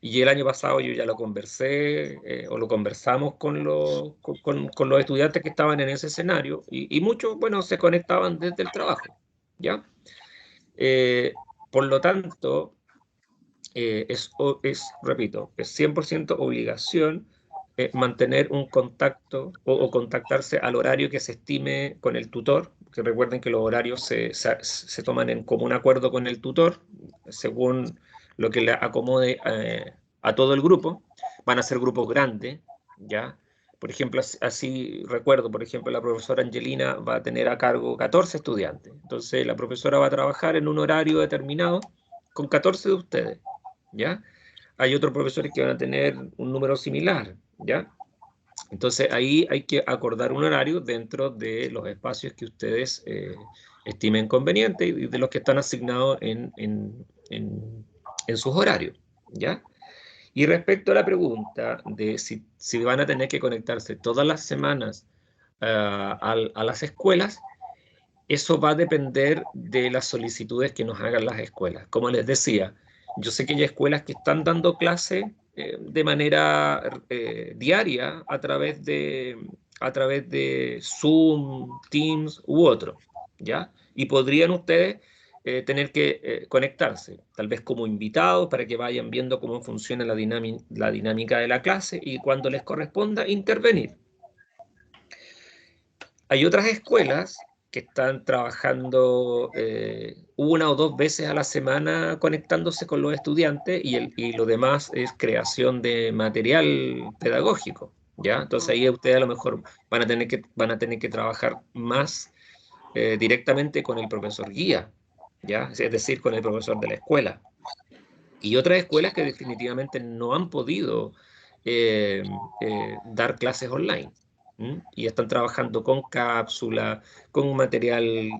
Y el año pasado yo ya lo conversé, o lo conversamos con los estudiantes que estaban en ese escenario, y muchos, bueno, se conectaban desde el trabajo, ¿ya? Por lo tanto, repito, es 100% obligación mantener un contacto o contactarse al horario que se estime con el tutor, que recuerden que los horarios se toman en común acuerdo con el tutor, según lo que le acomode a todo el grupo. Van a ser grupos grandes, ¿ya? Por ejemplo, así recuerdo, por ejemplo, la profesora Angelina va a tener a cargo 14 estudiantes. Entonces, la profesora va a trabajar en un horario determinado con 14 de ustedes, ¿ya? Hay otros profesores que van a tener un número similar, ¿ya? Entonces, ahí hay que acordar un horario dentro de los espacios que ustedes estimen convenientes y de los que están asignados en sus horarios, ¿ya? Y respecto a la pregunta de si van a tener que conectarse todas las semanas a las escuelas, eso va a depender de las solicitudes que nos hagan las escuelas. Como les decía, yo sé que hay escuelas que están dando clases de manera diaria a través de Zoom, Teams u otro, ¿ya? Y podrían ustedes tener que conectarse, tal vez como invitados, para que vayan viendo cómo funciona la dinámica de la clase y cuando les corresponda intervenir. Hay otras escuelas que están trabajando 1 o 2 veces a la semana conectándose con los estudiantes y lo demás es creación de material pedagógico, ¿ya? Entonces ahí ustedes a lo mejor van a tener que trabajar más directamente con el profesor guía, ¿ya? Es decir, con el profesor de la escuela. Y otras escuelas que definitivamente no han podido dar clases online. Y están trabajando con cápsula, con material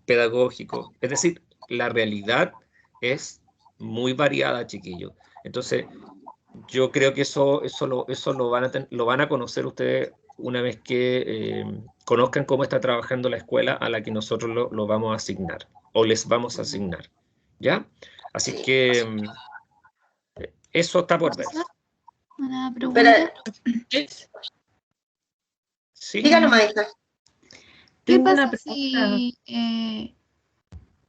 pedagógico. Es decir, la realidad es muy variada, chiquillos. Entonces, yo creo que eso lo van a conocer ustedes una vez que conozcan cómo está trabajando la escuela a la que nosotros lo vamos a asignar o les vamos a asignar. ¿Ya? Así que eso está por ver. Una pregunta. Sí. Dígalo, maestra. ¿Qué Tengo una pasa si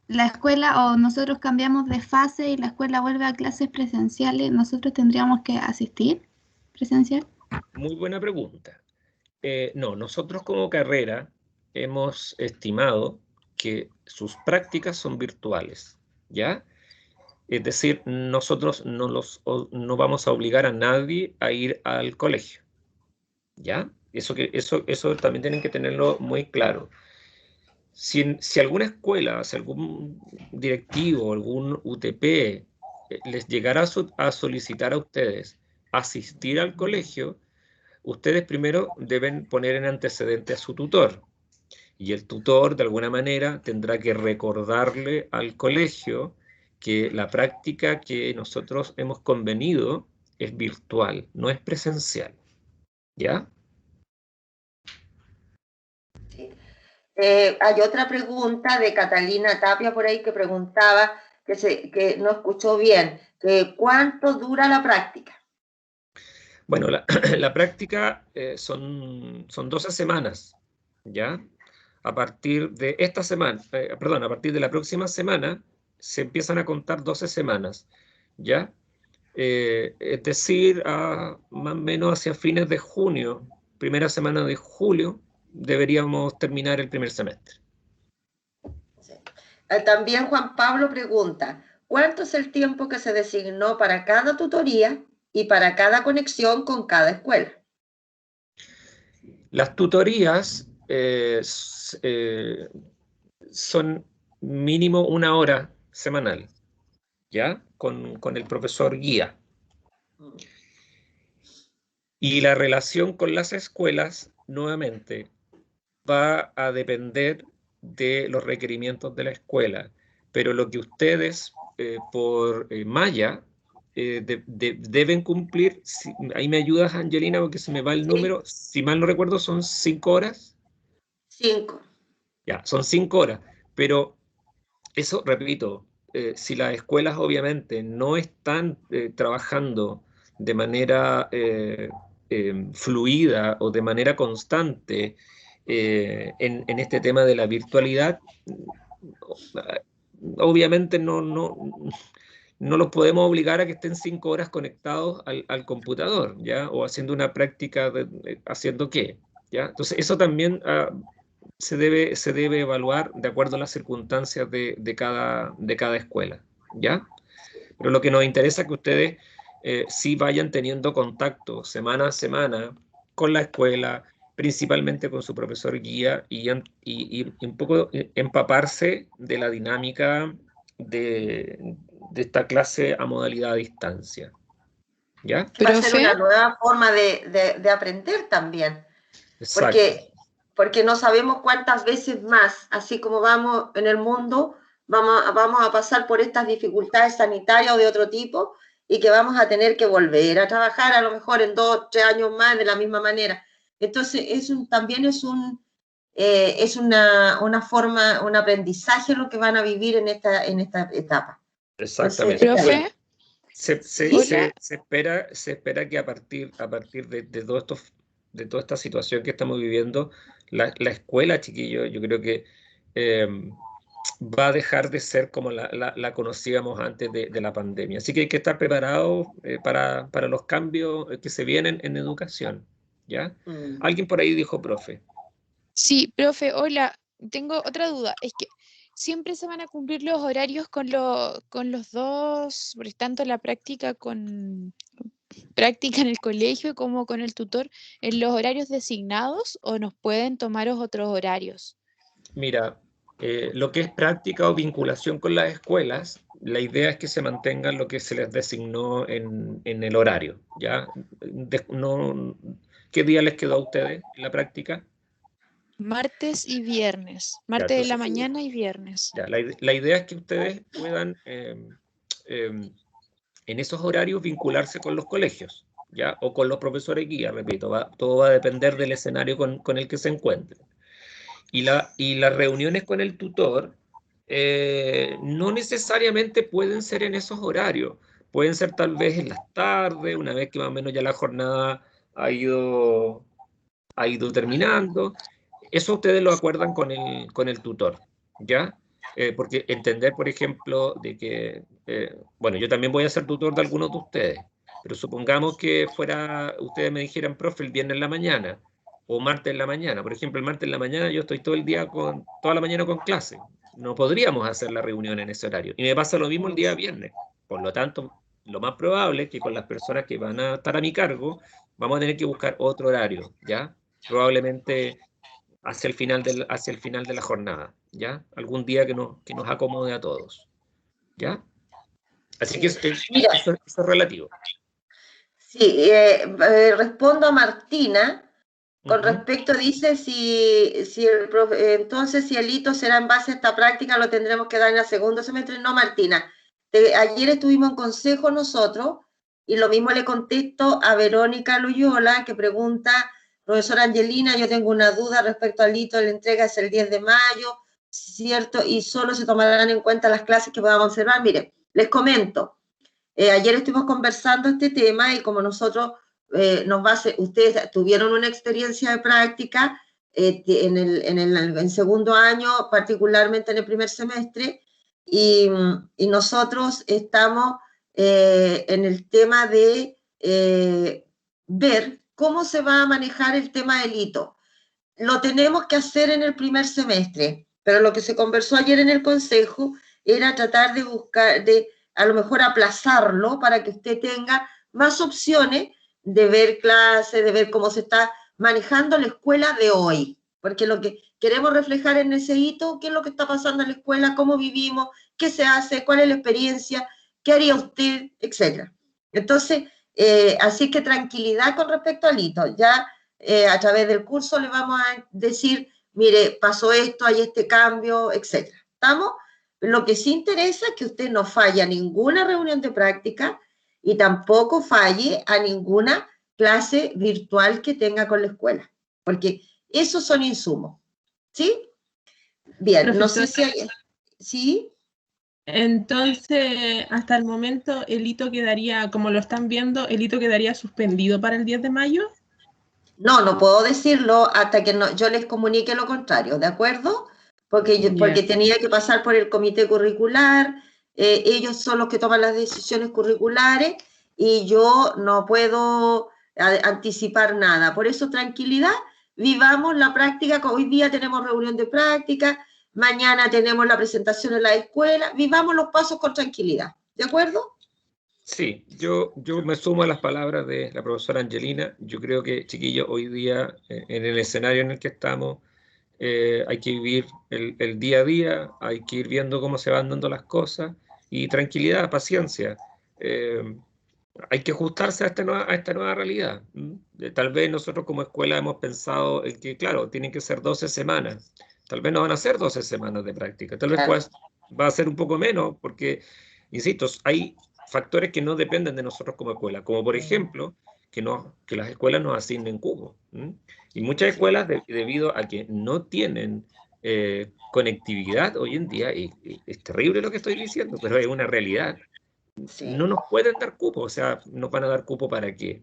la escuela o nosotros cambiamos de fase y la escuela vuelve a clases presenciales? ¿Nosotros tendríamos que asistir presencial? Muy buena pregunta. No, nosotros como carrera hemos estimado que sus prácticas son virtuales, ¿ya? Es decir, nosotros no vamos a obligar a nadie a ir al colegio, ¿ya? Eso también tienen que tenerlo muy claro. Si alguna escuela, si algún directivo, algún UTP les llegara a solicitar a ustedes asistir al colegio, ustedes primero deben poner en antecedente a su tutor. Y el tutor, de alguna manera, tendrá que recordarle al colegio que la práctica que nosotros hemos convenido es virtual, no es presencial. ¿Ya? Hay otra pregunta de Catalina Tapia por ahí que preguntaba, que no escuchó bien, que ¿cuánto dura la práctica? Bueno, la práctica son 12 semanas, ¿ya? A partir de esta semana, perdón, a partir de la próxima semana se empiezan a contar 12 semanas, ¿ya? Es decir, más o menos hacia fines de junio, primera semana de julio, deberíamos terminar el primer semestre. Sí. También Juan Pablo pregunta, ¿cuánto es el tiempo que se designó para cada tutoría y para cada conexión con cada escuela? Las tutorías son mínimo 1 hora semanal, ¿ya? Con el profesor guía. Y la relación con las escuelas, nuevamente, va a depender de los requerimientos de la escuela. Pero lo que ustedes, por malla, deben cumplir, ahí me ayudas, Angelina, porque se me va el número, si mal no recuerdo, son 5 horas. 5. Ya, son 5 horas, pero eso, repito, si las escuelas obviamente no están trabajando de manera fluida o de manera constante en este tema de la virtualidad, obviamente no los podemos obligar a que estén 5 horas conectados al computador, ¿ya? O haciendo una práctica, ¿haciendo qué? ¿Ya? Entonces, eso también se debe evaluar de acuerdo a las circunstancias de cada escuela, ¿ya? Pero lo que nos interesa es que ustedes sí vayan teniendo contacto semana a semana con la escuela, principalmente con su profesor guía, y un poco empaparse de la dinámica de esta clase a modalidad a distancia. ¿Ya? Va a ser una nueva forma de aprender también. Exacto. Porque no sabemos cuántas veces más, así como vamos en el mundo, vamos a pasar por estas dificultades sanitarias o de otro tipo, y que vamos a tener que volver a trabajar a lo mejor en 2 o 3 años más de la misma manera. Entonces, también es una forma, un aprendizaje lo que van a vivir en esta etapa. Exactamente. Entonces, ¿Profe? Se espera que a partir de toda esta situación que estamos viviendo, la escuela, chiquillo, yo creo que va a dejar de ser como la conocíamos antes de la pandemia. Así que hay que estar preparados para los cambios que se vienen en educación, ¿ya? Alguien por ahí dijo, profe. Sí, profe, hola, tengo otra duda. Es que siempre se van a cumplir los horarios con los dos, por tanto la práctica práctica en el colegio como con el tutor, en los horarios designados, o nos pueden tomar otros horarios? Mira, lo que es práctica o vinculación con las escuelas, la idea es que se mantenga lo que se les designó en el horario, ¿ya? ¿Qué día les quedó a ustedes en la práctica? Martes y viernes, Ya, martes de la entonces, mañana y viernes. ya, la idea es que ustedes puedan en esos horarios vincularse con los colegios, ¿ya? O con los profesores guía, repito, todo va a depender del escenario con el que se encuentren. Y las reuniones con el tutor no necesariamente pueden ser en esos horarios, pueden ser tal vez en las tardes, una vez que más o menos ya la jornada ha ido terminando. Eso ustedes lo acuerdan con el tutor, ¿ya? Porque entender, por ejemplo, de que, bueno, yo también voy a ser tutor de algunos de ustedes, pero supongamos que ustedes me dijeran, profe, el viernes en la mañana, o martes en la mañana. Por ejemplo, el martes en la mañana yo estoy todo el día toda la mañana con clase. No podríamos hacer la reunión en ese horario. Y me pasa lo mismo el día viernes. Por lo tanto, lo más probable es que con las personas que van a estar a mi cargo, vamos a tener que buscar otro horario, ¿ya? Probablemente hacia el final de la jornada, ¿ya? Algún día que nos acomode a todos, ¿ya? Así que Mira, eso es relativo. sí, respondo a Martina. Con Ujú. respecto, dice entonces si el hito será en base a esta práctica, lo tendremos que dar en el segundo semestre. No, Martina. Ayer estuvimos en consejo nosotros y lo mismo le contesto a Verónica Loyola, que pregunta, profesora Angelina, yo tengo una duda respecto al hito, la entrega es el 10 de mayo, ¿cierto? Y solo se tomarán en cuenta las clases que podamos observar. Mire, les comento. Ayer estuvimos conversando este tema y como nosotros ustedes tuvieron una experiencia de práctica en segundo año, particularmente en el primer semestre, y nosotros estamos en el tema de ver cómo se va a manejar el tema del hito. Lo tenemos que hacer en el primer semestre, pero lo que se conversó ayer en el consejo era tratar de buscar, a lo mejor aplazarlo para que usted tenga más opciones de ver clases, de ver cómo se está manejando la escuela de hoy, porque lo que queremos reflejar en ese hito, qué es lo que está pasando en la escuela, cómo vivimos, qué se hace, cuál es la experiencia, qué haría usted, etc. Entonces, así que tranquilidad con respecto al hito, ya a través del curso le vamos a decir, mire, pasó esto, hay este cambio, etc. ¿Estamos? Lo que sí interesa es que usted no falle a ninguna reunión de práctica y tampoco falle a ninguna clase virtual que tenga con la escuela, porque esos son insumos. ¿Sí? Bien, Profesora, no sé si hay... ¿Sí? Entonces, hasta el momento, el hito quedaría, como lo están viendo, el hito quedaría suspendido para el 10 de mayo. No, no puedo decirlo hasta que yo les comunique lo contrario, ¿de acuerdo? Porque tenía que pasar por el comité curricular, ellos son los que toman las decisiones curriculares y yo no puedo anticipar nada. Por eso, tranquilidad, vivamos la práctica, hoy día tenemos reunión de práctica, mañana tenemos la presentación en la escuela, vivamos los pasos con tranquilidad, ¿de acuerdo? Sí, yo me sumo a las palabras de la profesora Angelina. Yo creo que, chiquillos, hoy día, en el escenario en el que estamos, hay que vivir el día a día, hay que ir viendo cómo se van dando las cosas y tranquilidad, paciencia. Hay que ajustarse a esta nueva realidad. Tal vez nosotros como escuela hemos pensado en que, claro, tienen que ser 12 semanas. Tal vez no van a ser 12 semanas de práctica. Tal vez va a ser un poco menos porque, insisto, hay factores que no dependen de nosotros como escuela, como por ejemplo que las escuelas nos asignen cupos. Y muchas escuelas, debido a que no tienen conectividad hoy en día, y es terrible lo que estoy diciendo, pero es una realidad, no nos pueden dar cupo. O sea, ¿nos van a dar cupo para qué?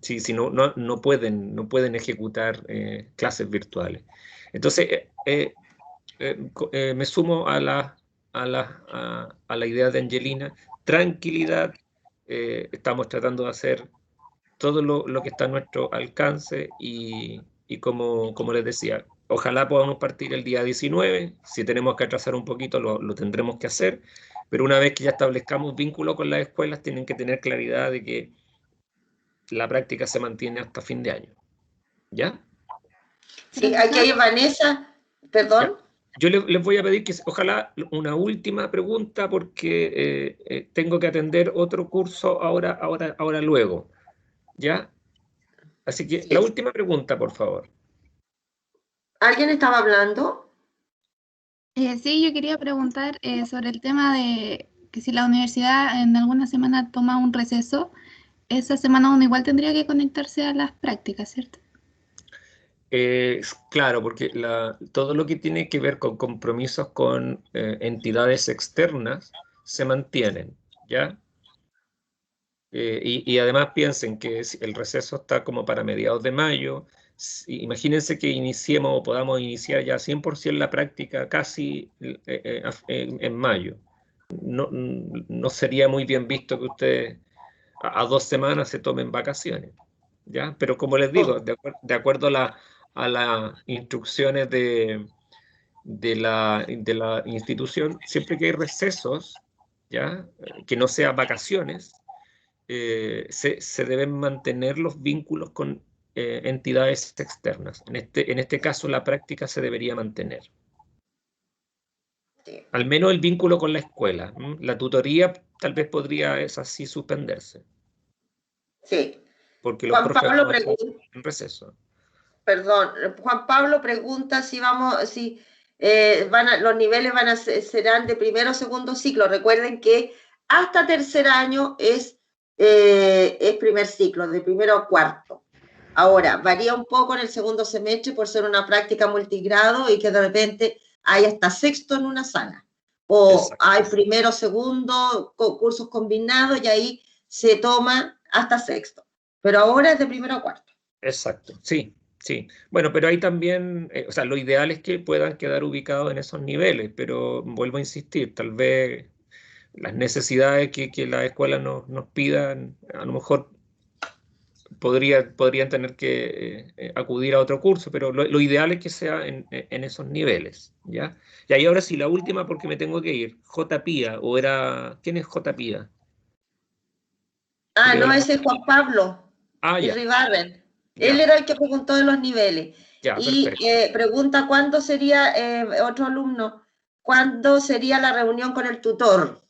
Si no pueden ejecutar clases virtuales. Entonces, me sumo a la idea de Angelina. Tranquilidad, estamos tratando de hacer todo lo que está a nuestro alcance y como les decía, Ojalá podamos partir el día 19, si tenemos que atrasar un poquito lo tendremos que hacer, pero una vez que ya establezcamos vínculo con las escuelas, tienen que tener claridad de que la práctica se mantiene hasta fin de año. ¿Ya? Sí, aquí hay Vanessa, perdón. Yo les voy a pedir que ojalá una última pregunta porque tengo que atender otro curso ahora luego. ¿Ya? Así que Sí. la última pregunta, por favor. ¿Alguien estaba hablando? Sí, yo quería preguntar sobre el tema de que si la universidad en alguna semana toma un receso, esa semana uno igual tendría que conectarse a las prácticas, ¿cierto? Claro, porque todo lo que tiene que ver con compromisos con entidades externas se mantienen, ¿ya? Y además piensen que el receso está como para mediados de mayo. Imagínense que iniciemos o podamos iniciar ya 100% la práctica casi en mayo. No sería muy bien visto que ustedes a 2 semanas se tomen vacaciones, ¿ya? Pero como les digo, de acuerdo a las instrucciones de la institución, siempre que hay recesos, ¿ya? Que no sean vacaciones, se deben mantener los vínculos con entidades externas. En este caso, la práctica se debería mantener. Sí. Al menos el vínculo con la escuela. La tutoría tal vez podría, es así, suspenderse. Sí. Porque los Juan profes Pablo van a estar pregunta, en receso. perdón, Juan Pablo pregunta si los niveles serán de primero o segundo ciclo. Recuerden que hasta tercer año es primer ciclo, de primero a cuarto. Ahora, varía un poco en el segundo semestre por ser una práctica multigrado y que de repente hay hasta sexto en una sala. O Exacto. hay primero, segundo, cursos combinados y ahí se toma hasta sexto. Pero ahora es de primero a cuarto. Exacto, sí, sí. Bueno, pero ahí también, o sea, lo ideal es que puedan quedar ubicados en esos niveles, pero vuelvo a insistir, tal vez las necesidades que la escuela nos pidan, a lo mejor podrían tener que acudir a otro curso, pero lo ideal es que sea en esos niveles, ¿ya? Y ahí ahora sí, la última porque me tengo que ir. J. Pía, ¿quién es J. Pía? Ah, Leo no, la- ese es Juan Pablo ya, Irribarren. Él ya, era el que preguntó de los niveles. ya, Y perfecto. pregunta cuándo sería, otro alumno, cuándo sería la reunión con el tutor.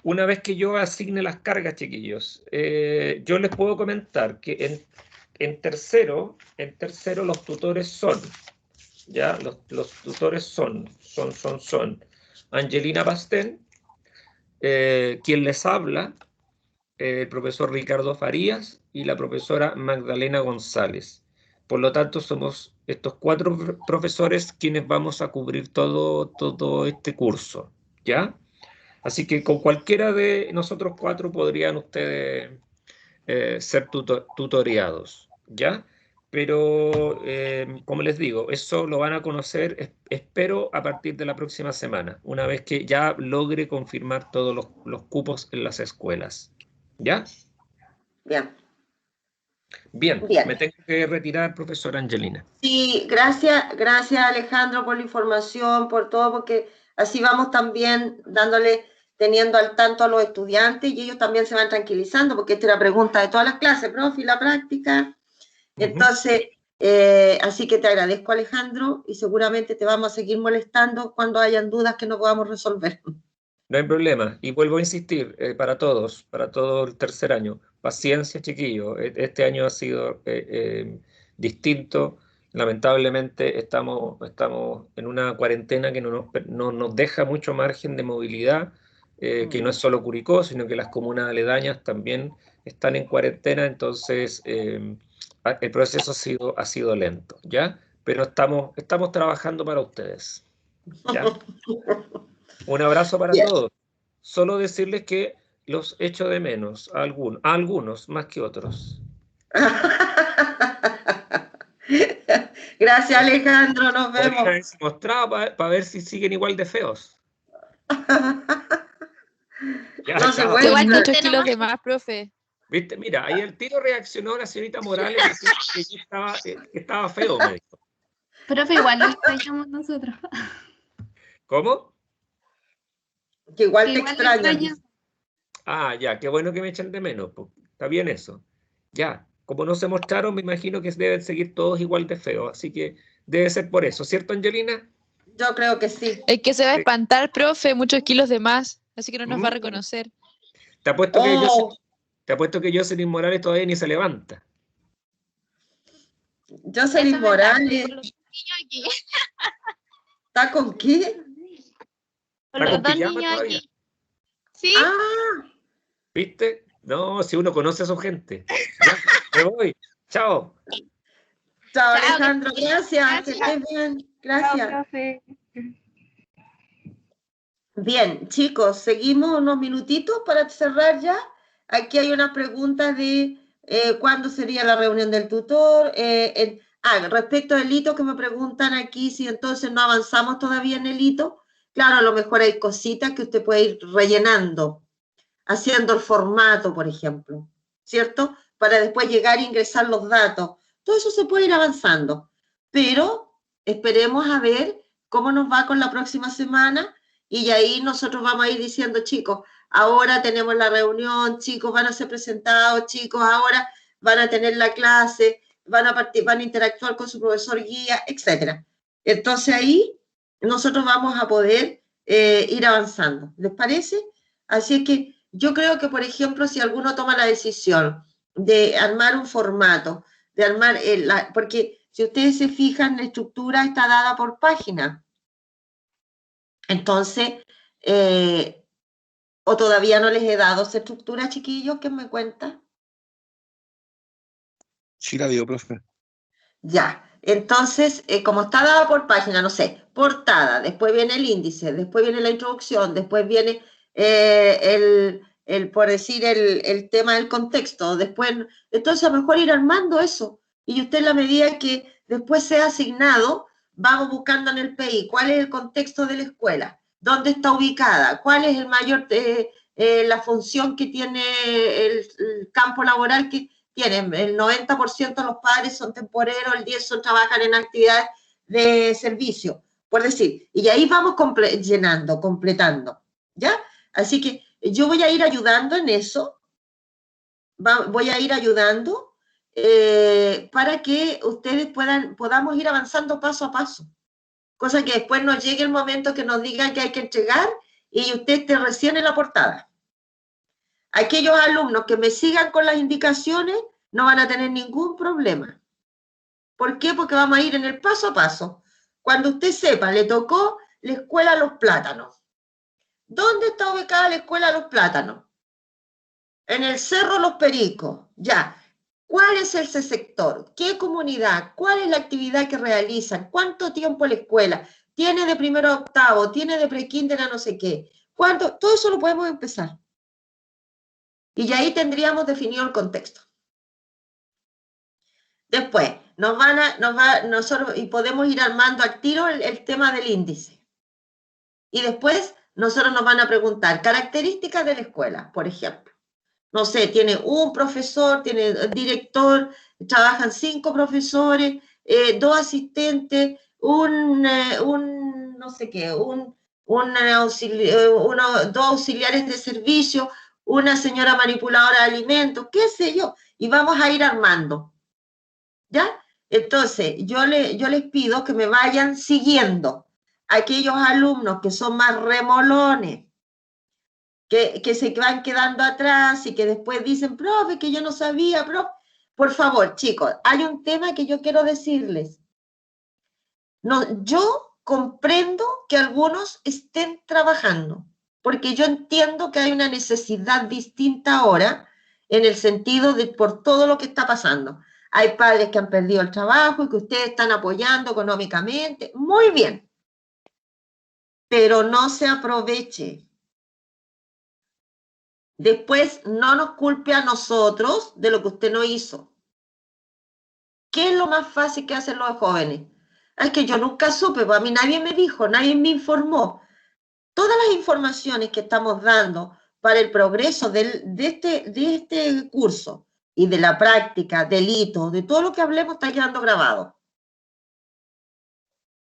Una vez que yo asigne las cargas, chiquillos, yo les puedo comentar que en tercero los tutores son, ¿ya? Los tutores son Angelina Pastén, quien les habla, el profesor Ricardo Farías y la profesora Magdalena González. Por lo tanto, somos estos 4 profesores quienes vamos a cubrir todo este curso, ¿ya? Así que con cualquiera de nosotros 4 podrían ustedes ser tutoreados, ¿ya? Pero, como les digo, eso lo van a conocer, espero, a partir de la próxima semana, una vez que ya logre confirmar todos los cupos en las escuelas, ¿ya? Bien. Bien, Bien. me tengo que retirar, profesora Angelina. Sí, gracias Alejandro por la información, por todo, porque así vamos también teniendo al tanto a los estudiantes y ellos también se van tranquilizando, porque esta es la pregunta de todas las clases, profe, y la práctica. Entonces, así que te agradezco, Alejandro, y seguramente te vamos a seguir molestando cuando hayan dudas que no podamos resolver. No hay problema. Y vuelvo a insistir, para todos, para todo el tercer año, paciencia, chiquillos. Este año ha sido distinto. Lamentablemente estamos en una cuarentena que no nos deja mucho margen de movilidad, que no es solo Curicó, sino que las comunas aledañas también están en cuarentena. Entonces, el proceso ha sido lento, ¿ya? Pero estamos trabajando para ustedes, ¿ya? Un abrazo para Bien. todos. Solo decirles que los echo de menos a algunos más que otros. Gracias, Alejandro, nos Podrían vemos. haberse mostrado para ver si siguen igual de feos. Ya, No se chao. puede. Igual Igualmente muchos kilos nomás. de más, profe. ¿Viste? Mira, ahí el tiro reaccionó la señorita Morales diciendo que estaba feo, me dijo. Profe, igual lo extrañamos nosotros. ¿Cómo? Que igual Que te igual lo extrañan. extrañamos. Ah, ya, qué bueno que me echan de menos, po. Está bien eso. Ya, como no se mostraron, me imagino que deben seguir todos igual de feos, así que debe ser por eso, ¿cierto, Angelina? Yo creo que sí. Es que se va a Sí. espantar, profe, muchos kilos de más, así que no nos va a Mm. reconocer. Te apuesto que Oh, te apuesto que Jocelyn Morales todavía ni se levanta. Jocelyn Eso es verdad. Morales, Con los niños aquí. ¿está con qué? Con ¿Está los con dos pijama niños todavía? aquí. Sí. Ah, ¿Viste? No, si uno conoce a su gente. Ya, me voy. Chao. chao Chao, que Alejandro, estés bien. gracias, que Gracias. estés bien, Chao, gracias. profe. Bien, chicos, seguimos unos minutitos para cerrar ya. Aquí hay unas preguntas de cuándo sería la reunión del tutor. Respecto al hito que me preguntan aquí, si entonces no avanzamos todavía en el hito, claro, a lo mejor hay cositas que usted puede ir rellenando, haciendo el formato, por ejemplo, ¿cierto? Para después llegar e ingresar los datos. Todo eso se puede ir avanzando, pero esperemos a ver cómo nos va con la próxima semana y ahí nosotros vamos a ir diciendo, chicos, ahora tenemos la reunión, chicos, van a ser presentados, chicos, ahora van a tener la clase, van a interactuar con su profesor guía, etc. Entonces ahí nosotros vamos a poder ir avanzando. ¿Les parece? Así es que yo creo que, por ejemplo, si alguno toma la decisión de armar un formato, de armar, porque si ustedes se fijan, la estructura está dada por página. Entonces, o todavía no les he dado esa estructura, chiquillos, ¿qué me cuentan? Sí, la dio, profe. Ya, entonces, como está dada por página, no sé, portada, después viene el índice, después viene la introducción, después viene por decir, el tema del contexto, después, entonces a lo mejor ir armando eso, y usted en la medida que después sea asignado, vamos buscando en el PI cuál es el contexto de la escuela, dónde está ubicada, cuál es el mayor, la función que tiene el campo laboral que tienen, el 90% de los padres son temporeros, el 10% trabajan en actividades de servicio, por decir, y ahí vamos llenando, completando, ¿ya? Así que yo voy a ir ayudando en eso, voy a ir ayudando para que ustedes podamos ir avanzando paso a paso, cosa que después nos llegue el momento que nos digan que hay que entregar y usted esté recién en la portada. Aquellos alumnos que me sigan con las indicaciones no van a tener ningún problema. ¿Por qué? Porque vamos a ir en el paso a paso. Cuando usted sepa, le tocó la escuela Los Plátanos. ¿Dónde está ubicada la escuela Los Plátanos? En el Cerro Los Pericos. Ya. ¿Cuál es ese sector? ¿Qué comunidad? ¿Cuál es la actividad que realizan? ¿Cuánto tiempo la escuela? ¿Tiene de primero a octavo? ¿Tiene de prekinder a no sé qué? ¿Cuánto? Todo eso lo podemos empezar. Y ahí tendríamos definido el contexto. Después, nosotros, y podemos ir armando al tiro el tema del índice. Y después, nosotros nos van a preguntar características de la escuela, por ejemplo. No sé, tiene un profesor, tiene director, trabajan 5 profesores, 2 asistentes, no sé qué, dos auxiliares de servicio, una señora manipuladora de alimentos, qué sé yo, y vamos a ir armando. ¿Ya? Entonces, yo les pido que me vayan siguiendo aquellos alumnos que son más remolones, que se van quedando atrás y que después dicen, profe, que yo no sabía, profe. Por favor, chicos, hay un tema que yo quiero decirles. No, yo comprendo que algunos estén trabajando, porque yo entiendo que hay una necesidad distinta ahora en el sentido de por todo lo que está pasando. Hay padres que han perdido el trabajo y que ustedes están apoyando económicamente. Muy bien. Pero no se aproveche. Después no nos culpe a nosotros de lo que usted no hizo. ¿Qué es lo más fácil que hacen los jóvenes? Es que yo nunca supe, pues a mí nadie me dijo, nadie me informó. Todas las informaciones que estamos dando para el progreso de este curso y de la práctica, del hito, de todo lo que hablemos está quedando grabado.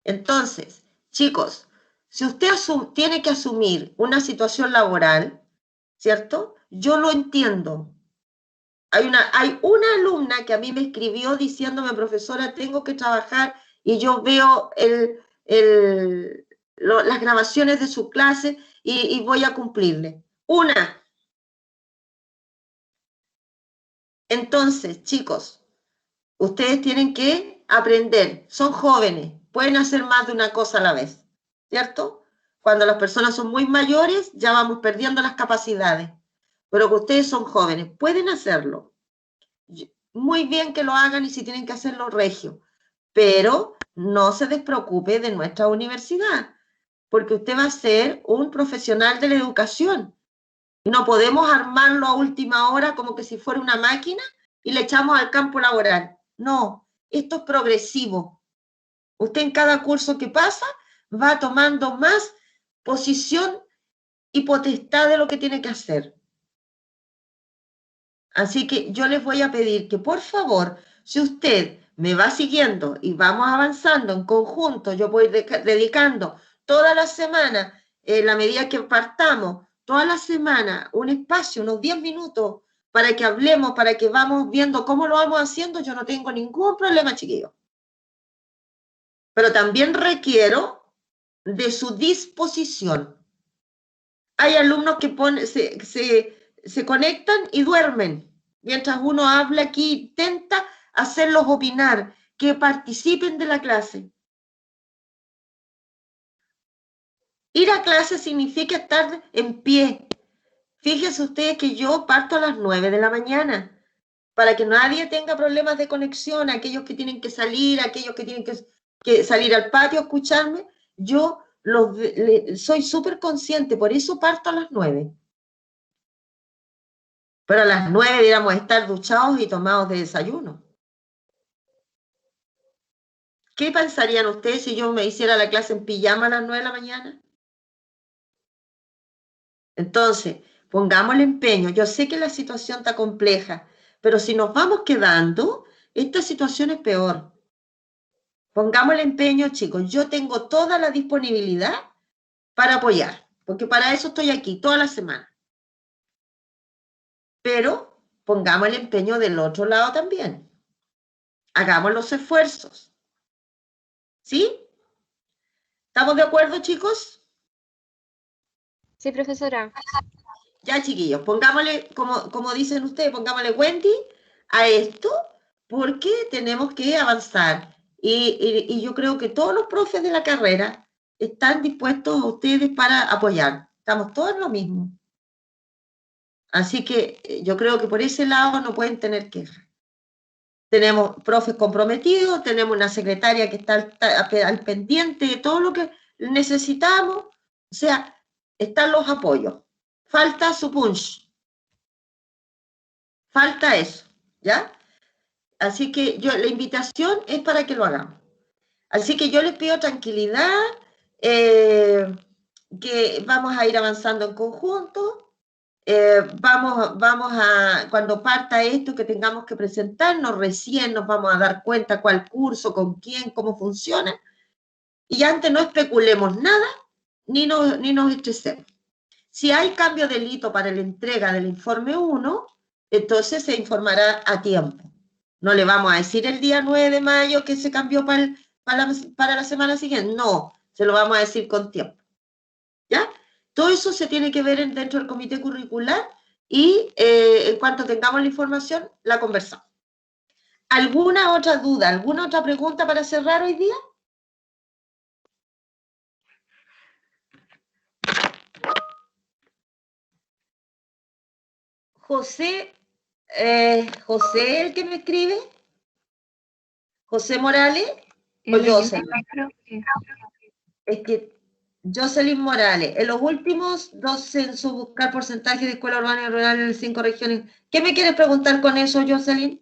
Entonces, chicos, si usted tiene que asumir una situación laboral, ¿cierto? Yo lo entiendo. Hay una alumna que a mí me escribió diciéndome, profesora, tengo que trabajar y yo veo las grabaciones de su clase y voy a cumplirle. Una. Entonces, chicos, ustedes tienen que aprender, son jóvenes, pueden hacer más de una cosa a la vez, ¿cierto? Cuando las personas son muy mayores, ya vamos perdiendo las capacidades, pero que ustedes son jóvenes, pueden hacerlo. Muy bien que lo hagan y si tienen que hacerlo, regio, pero no se despreocupe de nuestra universidad, porque usted va a ser un profesional de la educación. No podemos armarlo a última hora como que si fuera una máquina y le echamos al campo laboral. No, esto es progresivo. Usted en cada curso que pasa va tomando más posición y potestad de lo que tiene que hacer. Así que yo les voy a pedir que por favor, si usted me va siguiendo y vamos avanzando en conjunto, yo voy dedicando toda la semana, la medida que partamos, toda la semana, un espacio, unos 10 minutos, para que hablemos, para que vamos viendo cómo lo vamos haciendo, yo no tengo ningún problema, chiquillos. Pero también requiero de su disposición. Hay alumnos que se conectan y duermen. Mientras uno habla aquí, intenta hacerlos opinar, que participen de la clase. Ir a clase significa estar en pie. Fíjense ustedes que yo parto a las 9 de la mañana para que nadie tenga problemas de conexión, aquellos que tienen que salir, aquellos que tienen que salir al patio a escucharme. Yo soy súper consciente, por eso parto a las 9. Pero a las 9 deberíamos estar duchados y tomados de desayuno. ¿Qué pensarían ustedes si yo me hiciera la clase en pijama a las 9 de la mañana? Entonces, pongámosle empeño. Yo sé que la situación está compleja, pero si nos vamos quedando, esta situación es peor. Pongámosle empeño, chicos. Yo tengo toda la disponibilidad para apoyar, porque para eso estoy aquí toda la semana. Pero pongamos el empeño del otro lado también. Hagamos los esfuerzos. ¿Sí? ¿Estamos de acuerdo, chicos? Sí, profesora. Ya, chiquillos, pongámosle, como dicen ustedes, pongámosle Wendy a esto, porque tenemos que avanzar. Y yo creo que todos los profes de la carrera están dispuestos a ustedes para apoyar. Estamos todos en lo mismo. Así que yo creo que por ese lado no pueden tener quejas. Tenemos profes comprometidos, tenemos una secretaria que está al pendiente de todo lo que necesitamos. O sea, están los apoyos. Falta su punch. Falta eso, ¿ya? Así que la invitación es para que lo hagamos. Así que yo les pido tranquilidad, que vamos a ir avanzando en conjunto. Vamos a, cuando parta esto que tengamos que presentarnos, recién nos vamos a dar cuenta cuál curso, con quién, cómo funciona. Y antes no especulemos nada, ni nos estresemos. Si hay cambio de hito para la entrega del informe 1, entonces se informará a tiempo. No le vamos a decir el día 9 de mayo que se cambió para la semana siguiente. No, se lo vamos a decir con tiempo. ¿Ya? Todo eso se tiene que ver dentro del comité curricular y en cuanto tengamos la información, la conversamos. ¿Alguna otra duda, alguna otra pregunta para cerrar hoy día? José, el que me escribe, José Morales o Jocelyn. Es que Jocelyn Morales, en los últimos dos en su buscar porcentaje de escuela urbana y rural en 5 regiones. ¿Qué me quieres preguntar con eso, Jocelyn?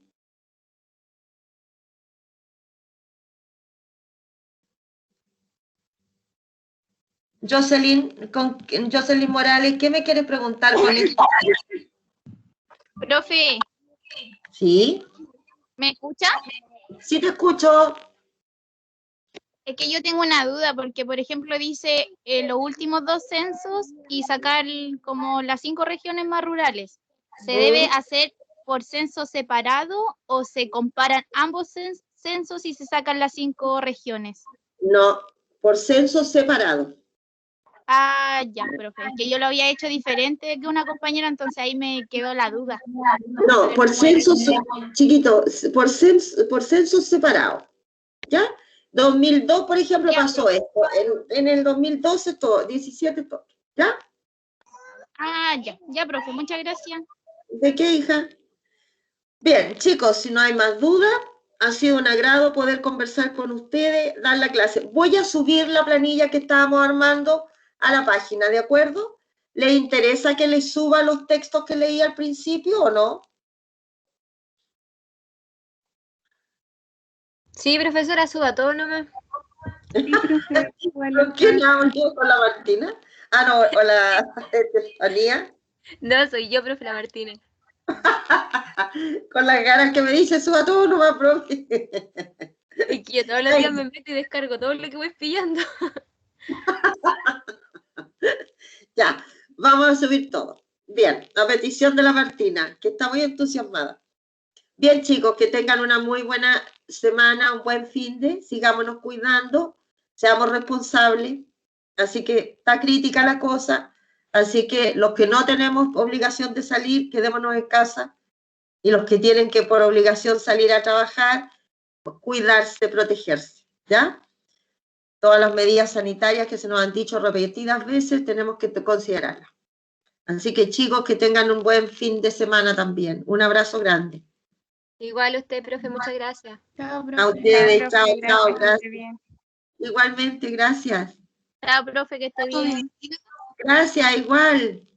Jocelyn Morales, ¿qué me quieres preguntar con esto? Profe, ¿Sí? ¿me escucha? Sí te escucho. Es que yo tengo una duda, porque por ejemplo dice los últimos 2 censos y sacar como las 5 regiones más rurales. ¿Se debe hacer por censo separado o se comparan ambos censos y se sacan las 5 regiones? No, por censo separado. Ah, ya, profe. Es que yo lo había hecho diferente que una compañera, entonces ahí me quedó la duda. No, por censo, chiquito, por censo separado. ¿Ya? 2002, por ejemplo, pasó esto. En el 2012, todo, 17, todo. ¿Ya? Ah, ya, profe. Muchas gracias. ¿De qué, hija? Bien, chicos, si no hay más dudas, ha sido un agrado poder conversar con ustedes, dar la clase. Voy a subir la planilla que estábamos armando a la página, ¿de acuerdo? ¿Les interesa que les suba los textos que leí al principio o no? Sí, profesora, suba todo nomás. Sí, profe. ¿Con quién hablo yo? ¿Con la Martina? Ah, no, o la Estefanía. No, soy yo, profe, la Martínez. Con las ganas que me dice, suba todo nomás, profe. Es que yo todos los días me meto y descargo todo lo que voy pillando. Ya, vamos a subir todo. Bien, a petición de la Martina, que está muy entusiasmada. Bien, chicos, que tengan una muy buena semana, un buen fin de, sigámonos cuidando, seamos responsables. Así que está crítica la cosa, así que los que no tenemos obligación de salir, quedémonos en casa, y los que tienen que por obligación salir a trabajar, pues cuidarse, protegerse, ¿ya? Todas las medidas sanitarias que se nos han dicho repetidas veces tenemos que considerarlas. Así que chicos, que tengan un buen fin de semana también. Un abrazo grande. Igual usted, profe, muchas gracias. Chao, profe. A ustedes, chao, profe, chao, gracias, que esté gracias. bien. Igualmente, gracias. Chao, profe, que esté bien. Gracias, igual.